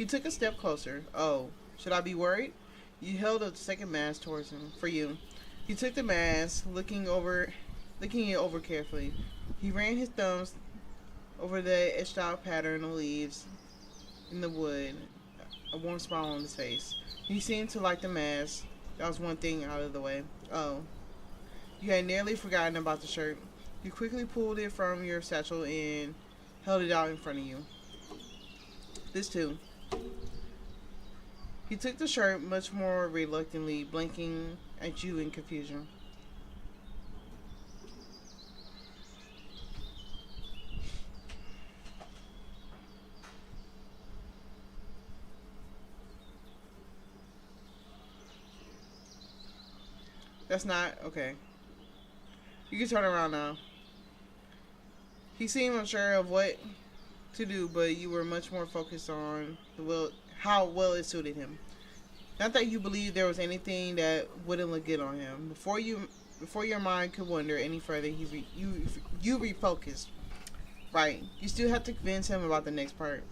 Speaker 1: took a step closer. Oh, should I be worried? You held a second mask towards him. For you. He took the mask, looking it over carefully. He ran his thumbs over the etched out pattern of leaves in the wood, a warm smile on his face. He seemed to like the mask. That was one thing out of the way. Oh. You had nearly forgotten about the shirt. You quickly pulled it from your satchel and held it out in front of you. This too. He took the shirt much more reluctantly, blinking at you in confusion. That's not okay. You can turn around now. He seemed unsure of what to do, but you were much more focused on how well it suited him. Not that you believed there was anything that wouldn't look good on him. Before your mind could wander any further, you refocused. Right. You still have to convince him about the next part.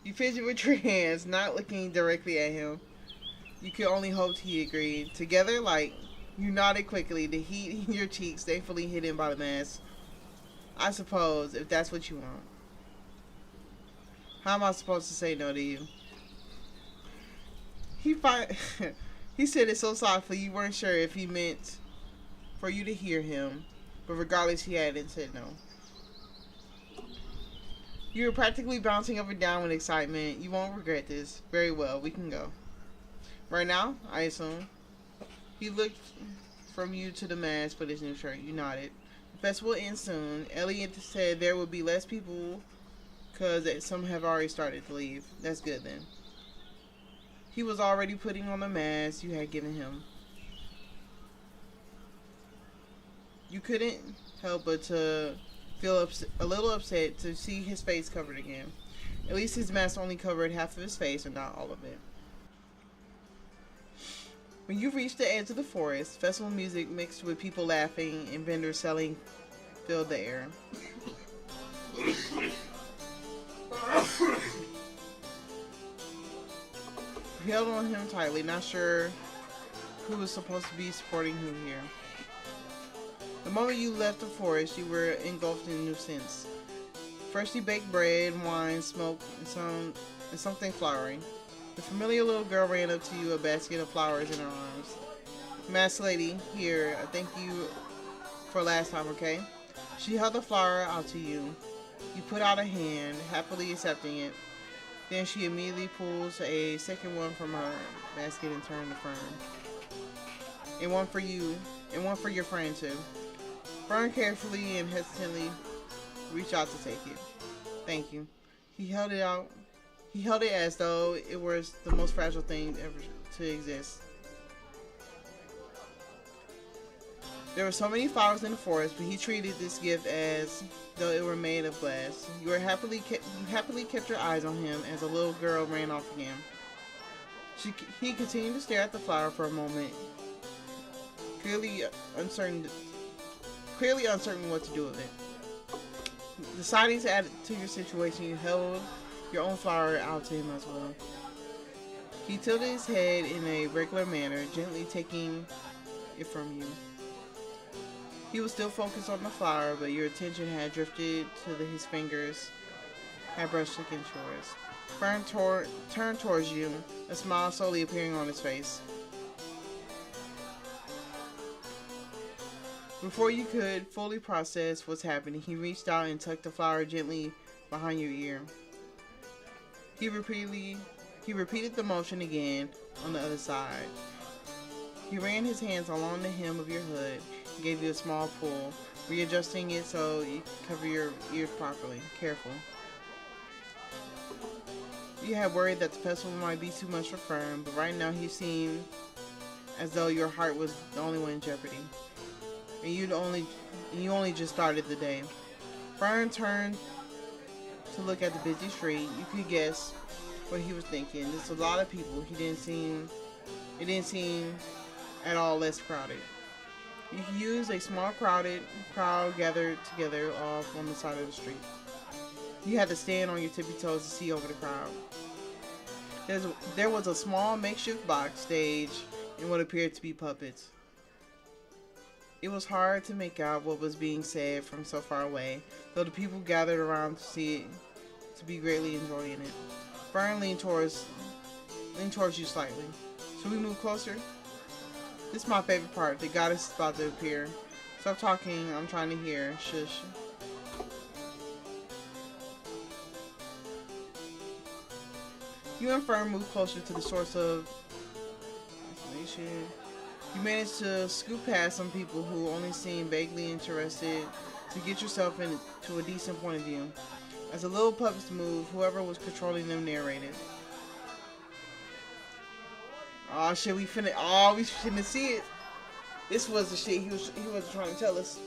Speaker 1: You fidget with your hands, not looking directly at him. You could only hope he agreed. Together, you nodded quickly, the heat in your cheeks thankfully hidden by the mask. I suppose, if that's what you want. How am I supposed to say no to you? He said it so softly you weren't sure if he meant for you to hear him, but regardless he hadn't said no. You were practically bouncing up and down with excitement. You won't regret this. Very well, we can go. Right now, I assume. He looked from you to the mask for his new shirt. You nodded. The festival ends soon. Elliot said there would be less people because some have already started to leave. That's good then. He was already putting on the mask you had given him. You couldn't help but to feel a little upset to see his face covered again. At least his mask only covered half of his face and not all of it. When you reached the edge of the forest, festival music mixed with people laughing and vendors selling filled the air. You held on him tightly, not sure who was supposed to be supporting who here. The moment you left the forest, you were engulfed in new scents. Freshly baked bread, wine, smoke, and something flowery. The familiar little girl ran up to you, a basket of flowers in her arms. Masked lady, here, I thank you for last time, okay? She held the flower out to you. You put out a hand, happily accepting it. Then she immediately pulls a second one from her basket and turns to Fern. And one for you, and one for your friend too. Fern carefully and hesitantly reached out to take it. Thank you. He held it out. He held it as though it was the most fragile thing ever to exist. There were so many flowers in the forest, but he treated this gift as though it were made of glass. You happily kept your eyes on him as a little girl ran off again. He continued to stare at the flower for a moment, clearly uncertain, clearly uncertain what to do with it. Deciding to add it to your situation, you held your own flower out to him as well. He tilted his head in a regular manner, gently taking it from you. He was still focused on the flower, but your attention had drifted to his fingers, had brushed against yours. Fern turned towards you, a smile slowly appearing on his face. Before you could fully process what's happening, he reached out and tucked the flower gently behind your ear. He repeated the motion again on the other side. He ran his hands along the hem of your hood and gave you a small pull, readjusting it so you cover your ears properly. Careful. You had worried that the festival might be too much for Fern, but right now he seemed as though your heart was the only one in jeopardy. And you only just started the day. Fern turned to look at the busy street. You could guess what he was thinking. There's a lot of people. It didn't seem at all less crowded. You could use a small crowd gathered together off on the side of the street. You had to stand on your tippy toes to see over the crowd. There was a small makeshift box stage and what appeared to be puppets. It was hard to make out what was being said from so far away, though the people gathered around to see it, to be greatly enjoying it. Fern leaned towards you slightly. Should we move closer? This is my favorite part. The goddess is about to appear. Stop talking. I'm trying to hear. Shush. You and Fern moved closer to the source of isolation. You managed to scoot past some people who only seemed vaguely interested to get yourself into a decent point of view. As the little puppets moved, whoever was controlling them narrated. Oh shit, we shouldn't see it. This was the shit he was trying to tell us.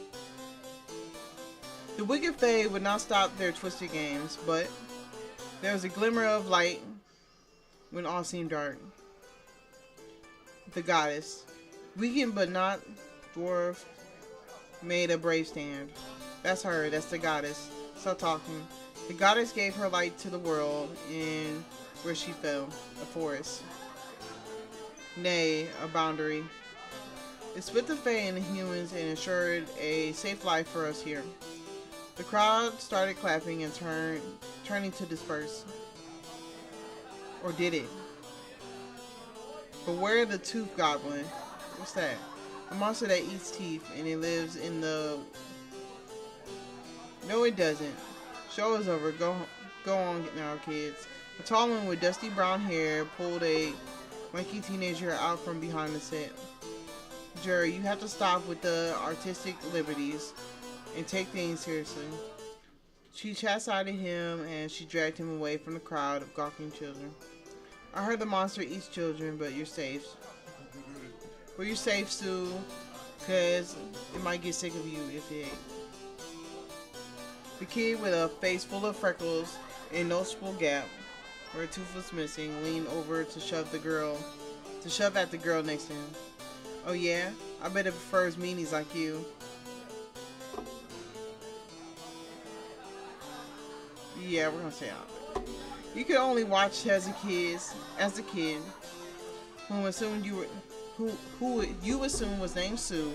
Speaker 1: The wicked fae would not stop their twisted games, but there was a glimmer of light when all seemed dark. The goddess, weakened but not dwarfed, made a brave stand. That's her, that's the goddess. Stop talking. The goddess gave her light to the world, and where she fell, a forest. Nay, a boundary. It split the fae and the humans and ensured a safe life for us here. The crowd started clapping and turning to disperse. Or did it? But where the tooth goblin? What's that? A monster that eats teeth and it lives in the... No, it doesn't. Show is over. Go on now, kids. A tall one with dusty brown hair pulled a wanky teenager out from behind the set. Jerry, you have to stop with the artistic liberties and take things seriously. She chastised him and she dragged him away from the crowd of gawking children. I heard the monster eats children, but you're safe. Well, you're safe, Sue, because it might get sick of you if it ate. The kid with a face full of freckles and a noticeable gap where a tooth was missing leaned over to shove at the girl next to him. Oh yeah? I bet it prefers meanies like you. Yeah, we're gonna stay out. You could only watch as a kid, who you assumed was named Sue,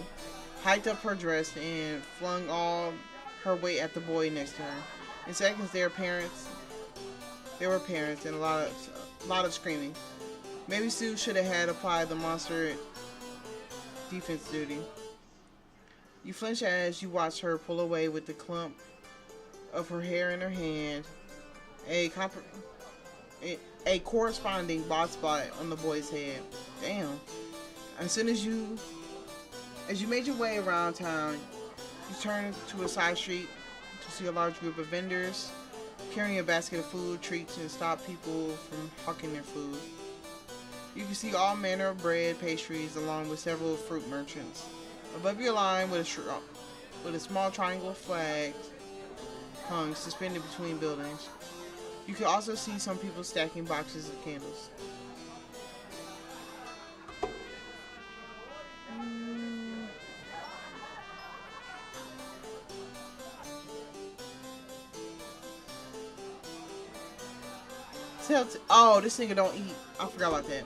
Speaker 1: hiked up her dress and flung all her weight at the boy next to her. In seconds, there were parents and a lot of screaming. Maybe Sue should have had applied the monster defense duty. You flinch as you watch her pull away with the clump of her hair in her hand, a corresponding bald spot on the boy's head. Damn. As soon as you made your way around town, you turned to a side street to see a large group of vendors carrying a basket of food, treats, and stop people from hawking their food. You can see all manner of bread, pastries, along with several fruit merchants. Above your line, with a small triangle flag hung suspended between buildings. You can also see some people stacking boxes of candles. Oh, this nigga don't eat. I forgot about that.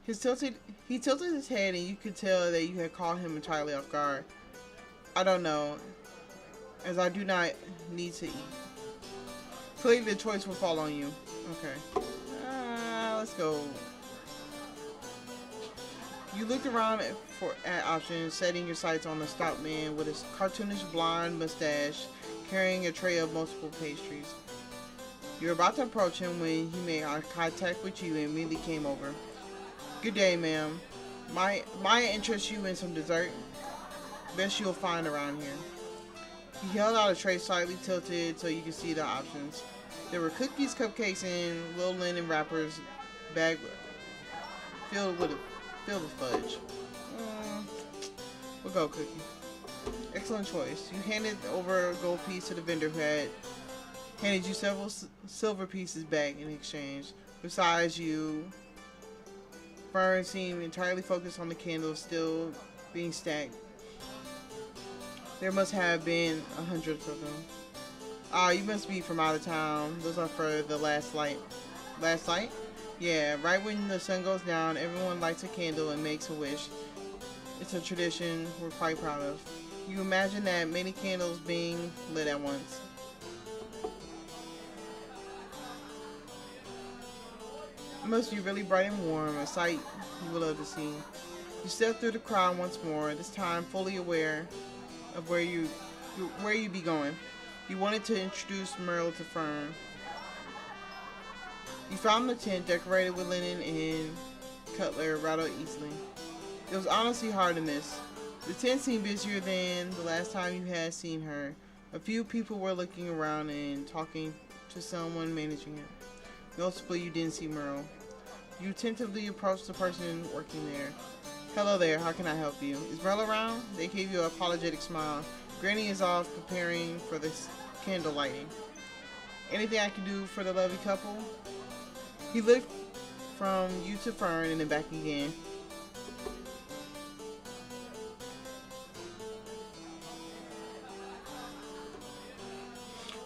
Speaker 1: He tilted his head, and you could tell that you had caught him entirely off guard. I don't know, as I do not need to eat. Clearly, the choice will fall on you. Okay. Let's go. You looked around at options, setting your sights on a stout man with a cartoonish blonde mustache, carrying a tray of multiple pastries. You were about to approach him when he made eye contact with you and immediately came over. Good day, ma'am. Might interest you in some dessert? Best you'll find around here. He held out a tray slightly tilted so you could see the options. There were cookies, cupcakes, and little linen wrappers bagged filled with fudge. We'll go cookie. Excellent choice. You handed over a gold piece to the vendor who had handed you several silver pieces back in exchange. Besides you, Fern seemed entirely focused on the candles still being stacked. There must have been hundreds of them. You must be from out of town. Those are for the last light. Last light? Yeah, right when the sun goes down, everyone lights a candle and makes a wish. It's a tradition we're quite proud of. You imagine that many candles being lit at once. It must be really bright and warm, a sight you would love to see. You step through the crowd once more, this time fully aware of where you be going. You wanted to introduce Merle to Fern. You found the tent decorated with linen and cutlery rather easily. It was honestly hard to miss. The tent seemed busier than the last time you had seen her. A few people were looking around and talking to someone managing it. Noticeably, you didn't see Merle. You tentatively approached the person working there. Hello there, how can I help you? Is Merle around? They gave you an apologetic smile. Granny is off preparing for this candle lighting. Anything I can do for the lovely couple? He looked from you to Fern and then back again.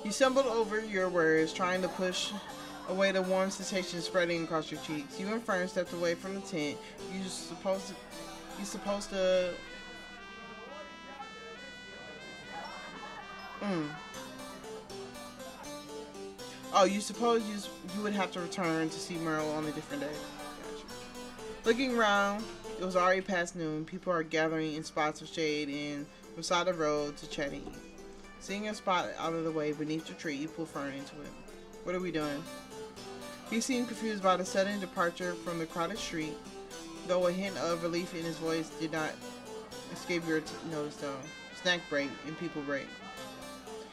Speaker 1: You stumbled over your words, trying to push away the warm sensation spreading across your cheeks. You and Fern stepped away from the tent. You supposed to Oh, you suppose you would have to return to see Merle on a different day. Gotcha. Looking around, it was already past noon. People are gathering in spots of shade and beside the road to chat and eat. Seeing a spot out of the way beneath the tree, you pull Fern into it. What are we doing? He seemed confused by the sudden departure from the crowded street, though a hint of relief in his voice did not escape your notice though. Snack break and people break.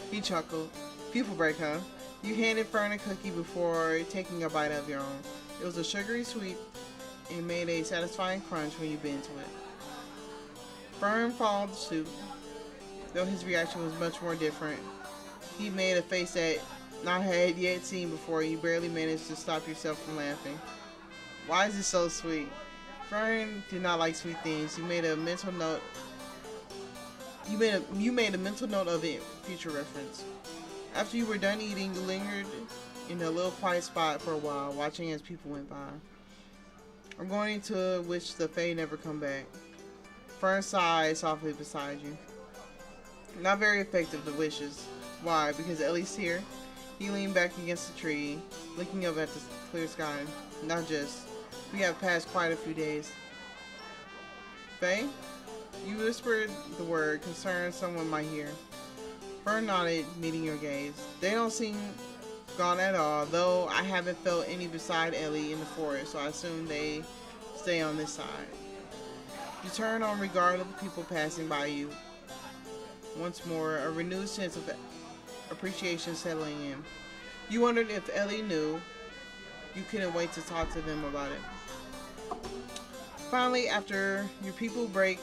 Speaker 1: He chuckled. People break, huh? You handed Fern a cookie before taking a bite of your own. It was a sugary sweet and made a satisfying crunch when you bit into it. Fern followed suit, though his reaction was much more different. He made a face that not had yet seen before. You barely managed to stop yourself from laughing. Why is it so sweet? Fern did not like sweet things. You made a mental note. You made a mental note of it, future reference. After you were done eating, you lingered in a little quiet spot for a while, watching as people went by. I'm going to wish the Fae never come back. Fern sighed softly beside you. Not very effective, the wishes. Why? Because Ellie's here? He leaned back against the tree, looking up at the clear sky. Not just. We have passed quite a few days. Fae? You whispered the word, concerned someone might hear. Fern nodded, meeting your gaze. They don't seem gone at all, though I haven't felt any beside Ellie in the forest, so I assume they stay on this side. You turn on regard of the people passing by you. Once more, a renewed sense of appreciation settling in. You wondered if Ellie knew. You couldn't wait to talk to them about it. Finally, after your people break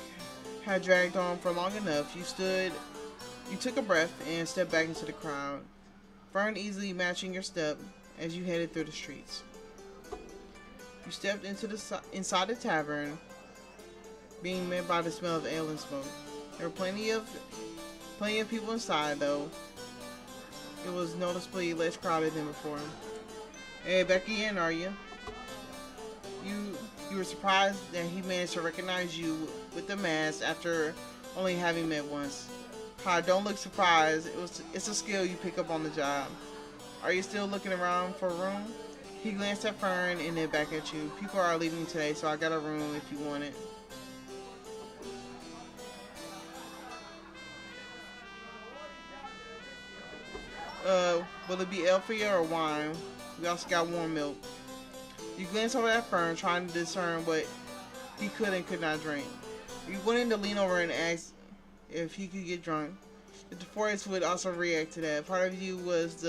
Speaker 1: had dragged on for long enough, you took a breath and stepped back into the crowd, Fern easily matching your step as you headed through the streets. You stepped inside the tavern, being met by the smell of ale and smoke. There were plenty of people inside, though it was noticeably less crowded than before. Hey, back again, are you? You were surprised that he managed to recognize you with the mask after only having met once. Hi, don't look surprised. It's a skill you pick up on the job. Are you still looking around for a room? He glanced at Fern and then back at you. People are leaving today, so I got a room if you want it. Will it be ale for you or wine? We also got warm milk. You glanced over at Fern, trying to discern what he could and could not drink. You wanted to lean over and ask if he could get drunk. If the forest would also react to that. Part of you was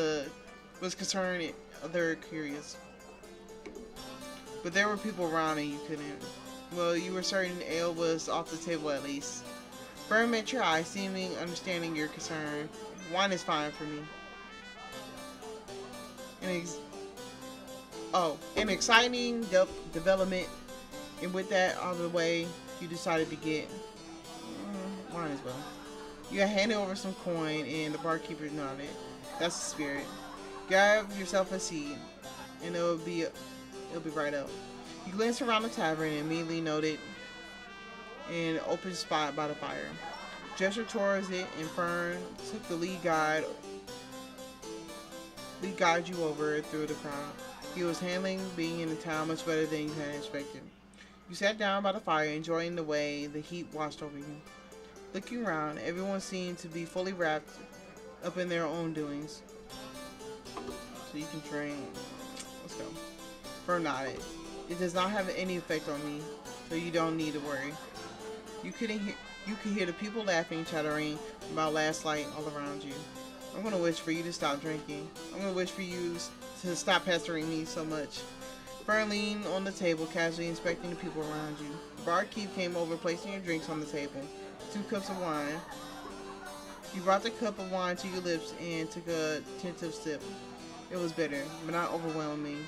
Speaker 1: concerned and other curious. But there were people around and you couldn't. Well, you were certain ale was off the table at least. Fern met your eye, seeming understanding your concern. Wine is fine for me. An exciting development, and with that out of the way, you decided to get wine as well. You handed over some coin, and the barkeeper nodded. That's the spirit. Grab yourself a seat, and it'll be right up. You glanced around the tavern and immediately noted an open spot by the fire. Gestured towards it, and Fern took the lead guide you over through the crowd. He was handling being in the town much better than you had expected. You sat down by the fire, enjoying the way the heat washed over you. Looking around, everyone seemed to be fully wrapped up in their own doings. So you can drink. Let's go. Fern nodded. It does not have any effect on me, so you don't need to worry. You could hear the people laughing, chattering about last night all around you. I'm gonna wish for you to stop drinking. I'm gonna wish for you to stop pestering me so much. Fern leaned on the table, casually inspecting the people around you. The barkeep came over, placing your drinks on the table. 2 cups of wine. You brought the cup of wine to your lips and took a tentative sip. It was bitter, but not overwhelming.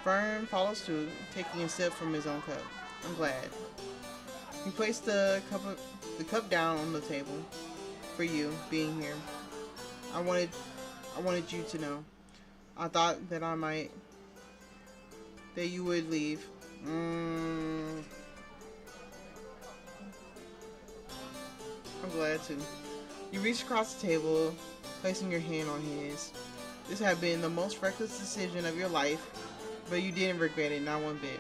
Speaker 1: Fern followed suit, taking a sip from his own cup. I'm glad. He placed the cup down on the table. For you, being here. I wanted you to know. I thought that you would leave. I'm glad to. You reached across the table, placing your hand on his. This had been the most reckless decision of your life, but you didn't regret it, not one bit.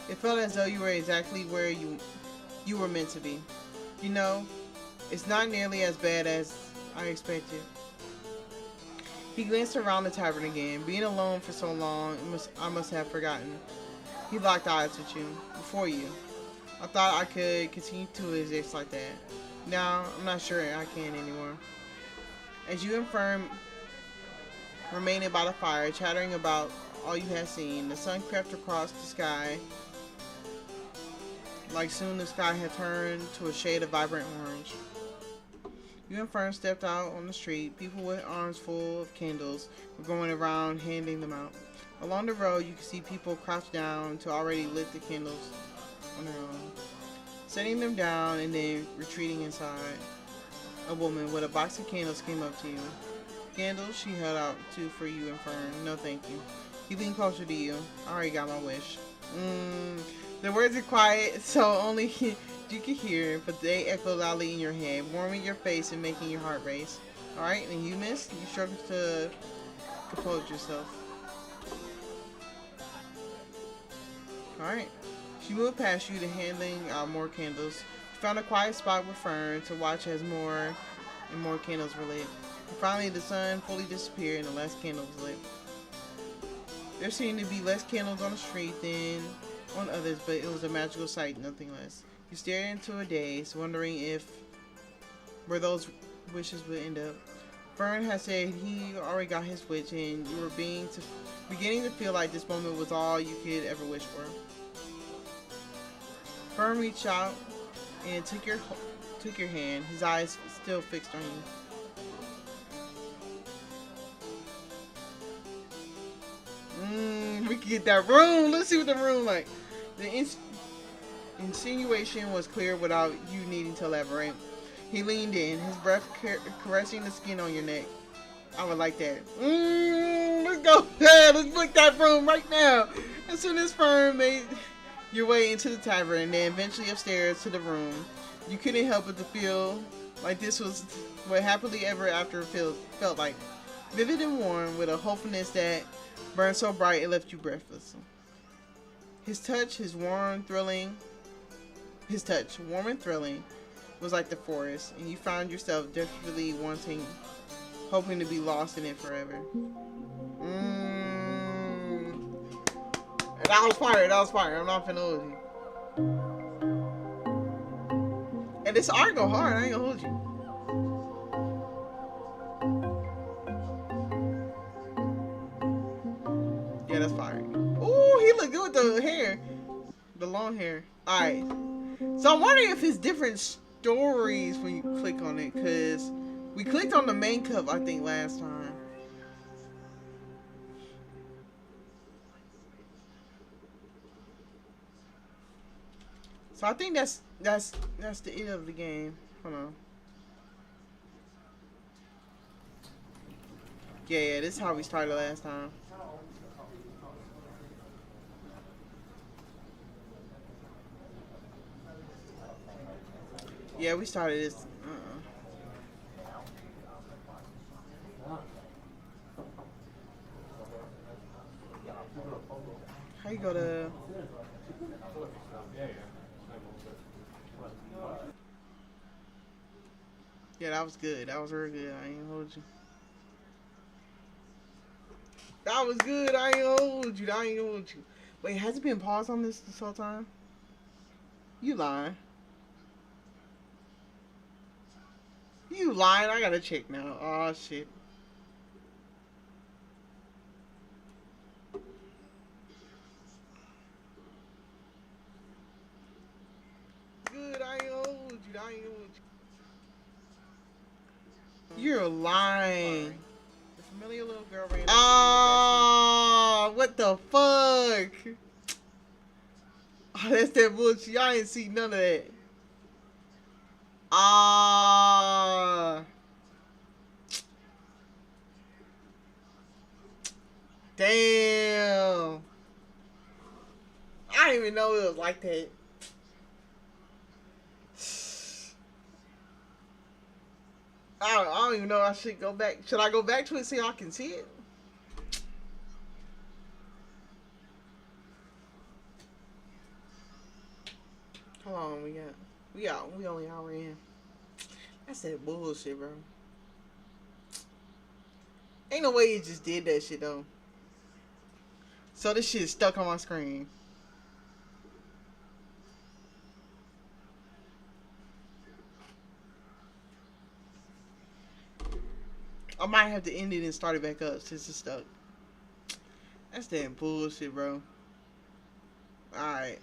Speaker 1: It felt as though you were exactly where you were meant to be. You know, it's not nearly as bad as I expected. He glanced around the tavern again. Being alone for so long, I must have forgotten. He locked eyes with you, before you. I thought I could continue to exist like that. Now, I'm not sure I can anymore. As you and Fern remained by the fire, chattering about all you had seen, the sun crept across the sky. Like soon the sky had turned to a shade of vibrant orange. You and Fern stepped out on the street. People with arms full of candles were going around handing them out. Along the road, you could see people crouched down to already lit the candles on their own, setting them down and then retreating inside. A woman with a box of candles came up to you. Candles she held out to for you and Fern. No thank you. He leaned closer to you. I already got my wish. The words are quiet, so only you can hear, but they echo loudly in your head, warming your face and making your heart race. Alright, and you missed? You struggled to compose yourself. Alright. She moved past you to handing out more candles. You found a quiet spot with Fern to watch as more and more candles were lit. And finally, the sun fully disappeared and the last candle was lit. There seemed to be less candles on the street than on others, but it was a magical sight, nothing less. You stared into a daze, wondering where those wishes would end up. Fern had said he already got his wish, and you were beginning to feel like this moment was all you could ever wish for. Fern reached out and took your hand, his eyes still fixed on you. We can get that room. Let's see what the room like. The insinuation was clear without you needing to elaborate. He leaned in, his breath caressing the skin on your neck. I would like that. Let's go. Yeah, let's book that room right now. As soon as Fern made your way into the tavern and then eventually upstairs to the room, you couldn't help but to feel like this was what happily ever after felt like. Vivid and warm, with a hopefulness that burned so bright it left you breathless. His touch, warm and thrilling, was like the forest, and you found yourself desperately hoping to be lost in it forever. That was fire. I'm not finna hold you. And this art go hard. I ain't gonna hold you. Yeah, that's fire. Ooh, he look good with the hair, the long hair. All right. So I'm wondering if it's different stories when you click on it, cause we clicked on the main cover I think last time. So I think that's the end of the game. Hold on. Yeah, this is how we started last time. Yeah, we started this. How you go to? Yeah, that was good. That was real good. I ain't gonna hold you. That was good. I ain't gonna hold you. Wait, has it been paused on this whole time? You lying. You lying. I gotta check now. Oh, shit. Good. I ain't gonna hold you. You're lying. The familiar little girl ran up to you. Oh, what the fuck? Oh, that's that bullshit. I ain't see none of that. Ah. Damn. I didn't even know it was like that. I don't even know. I should go back. Should I go back to it so y'all can see it? How long we got? We only an hour in. That's that bullshit, bro. Ain't no way you just did that shit though. So this shit is stuck on my screen. I might have to end it and start it back up since it's stuck. That's that bullshit, bro. Alright.